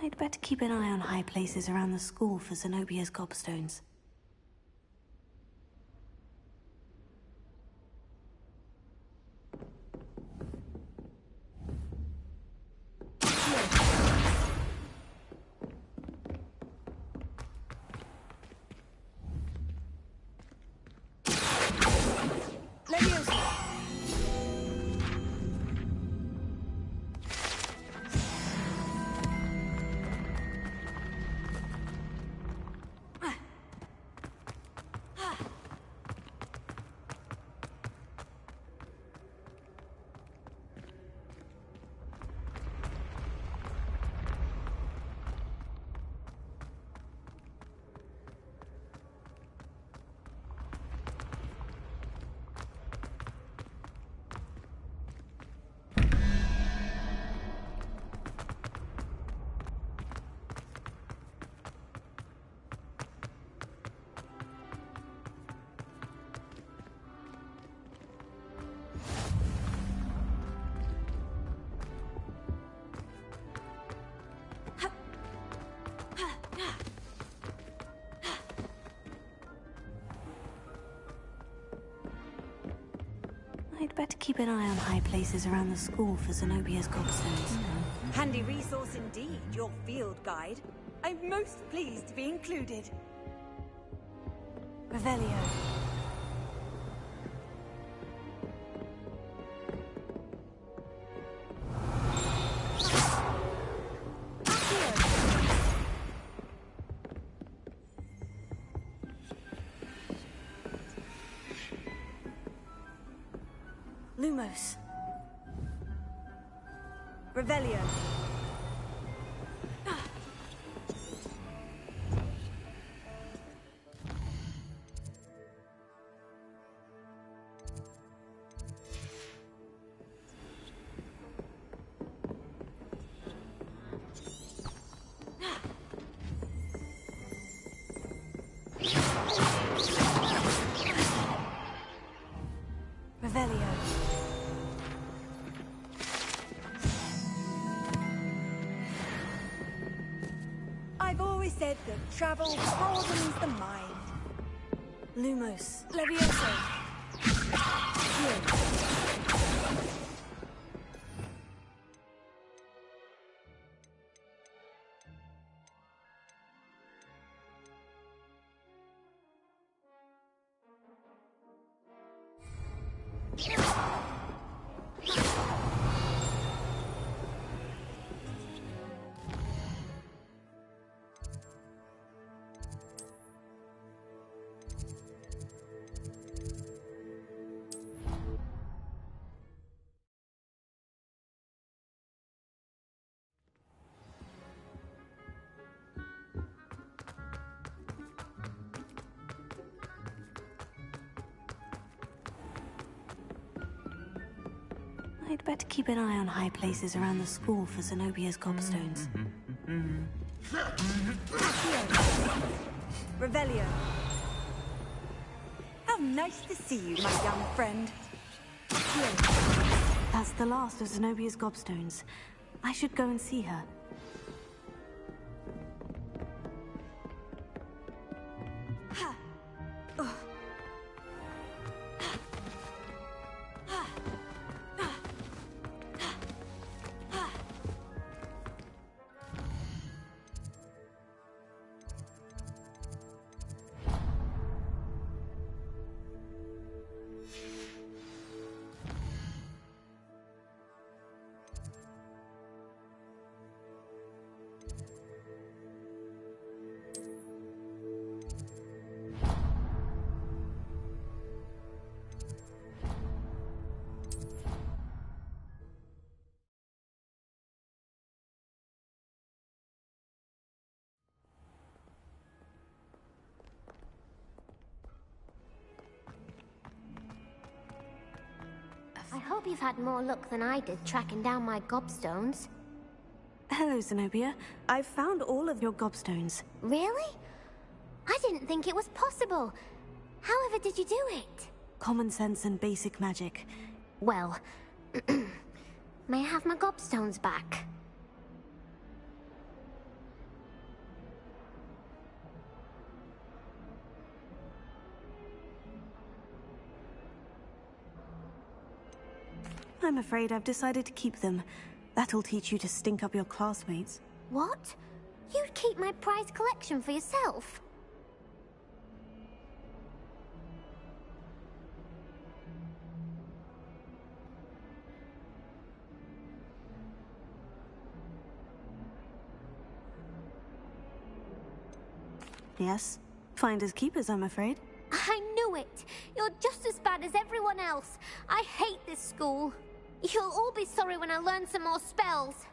I'd better keep an eye on high places around the school for Zenobia's gobstones. better keep an eye on high places around the school for Zenobia's gobstones. Handy resource indeed, your field guide. I'm most pleased to be included. Revelio. Lumos. Revelio. Revelio. I've always said that travel broadens the mind. Lumos. Levioso. I'd better keep an eye on high places around the school for Zenobia's gobstones. Revelio. How nice to see you, my young friend. That's the last of Zenobia's gobstones. I should go and see her. I hope you've had more luck than I did tracking down my gobstones. Hello, Zenobia. I've found all of your gobstones. Really? I didn't think it was possible. However did you do it? Common sense and basic magic. Well, may I have my gobstones back? I'm afraid I've decided to keep them. That'll teach you to stink up your classmates. What? You'd keep my prized collection for yourself? Yes. Finders keepers, I'm afraid. I knew it! You're just as bad as everyone else. I hate this school. You'll all be sorry when I learn some more spells.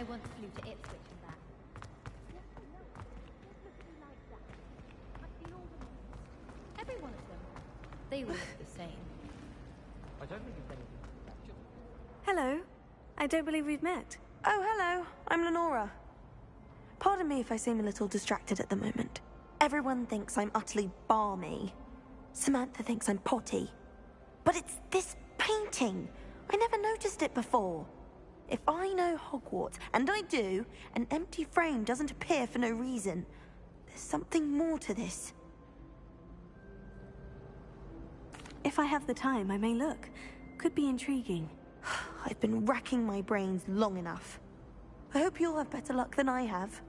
once flew to Ipswich and back. Every one of them. They all look the same. I don't think it's anything. Hello. I don't believe we've met. Oh, hello. I'm Lenora. Pardon me if I seem a little distracted at the moment. Everyone thinks I'm utterly balmy. Samantha thinks I'm potty. But it's this painting. I never noticed it before. If I know Hogwarts, and I do, an empty frame doesn't appear for no reason. There's something more to this. If I have the time, I may look. Could be intriguing. I've been racking my brains long enough. I hope you'll have better luck than I have.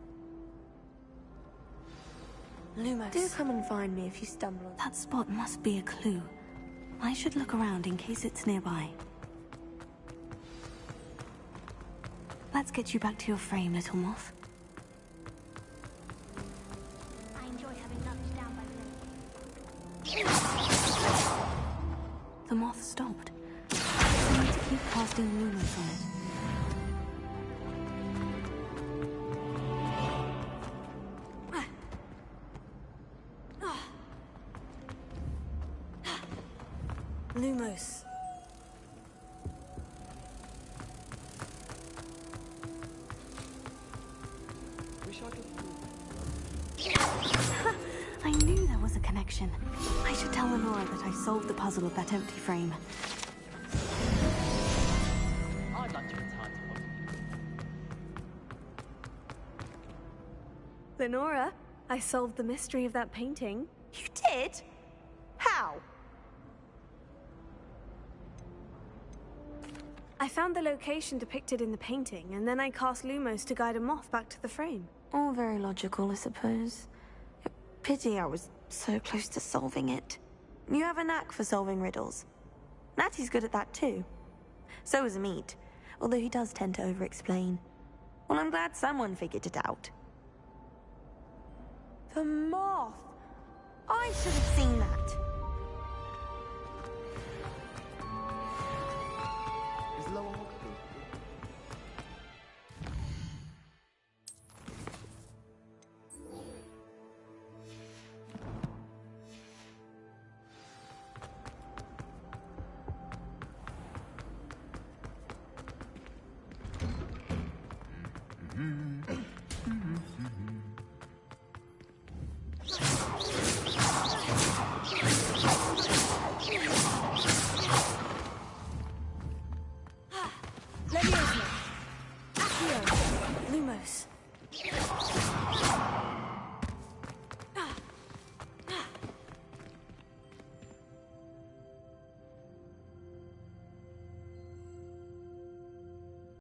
Lumos. Do come and find me if you stumble on... That spot must be a clue. I should look around in case it's nearby. Let's get you back to your frame, little moth. I enjoy having lunch down by the The moth stopped. I need to keep casting lumos on it. Lumos. I knew there was a connection. I should tell Lenora that I solved the puzzle of that empty frame. I'd like to retire to Lenora, I solved the mystery of that painting. You did? How? I found the location depicted in the painting, and then I cast Lumos to guide a moth back to the frame. All very logical, I suppose. Pity I was so close to solving it. You have a knack for solving riddles. Natty's good at that too. So is Amit, although he does tend to over-explain. Well, I'm glad someone figured it out. The moth! I should have seen that.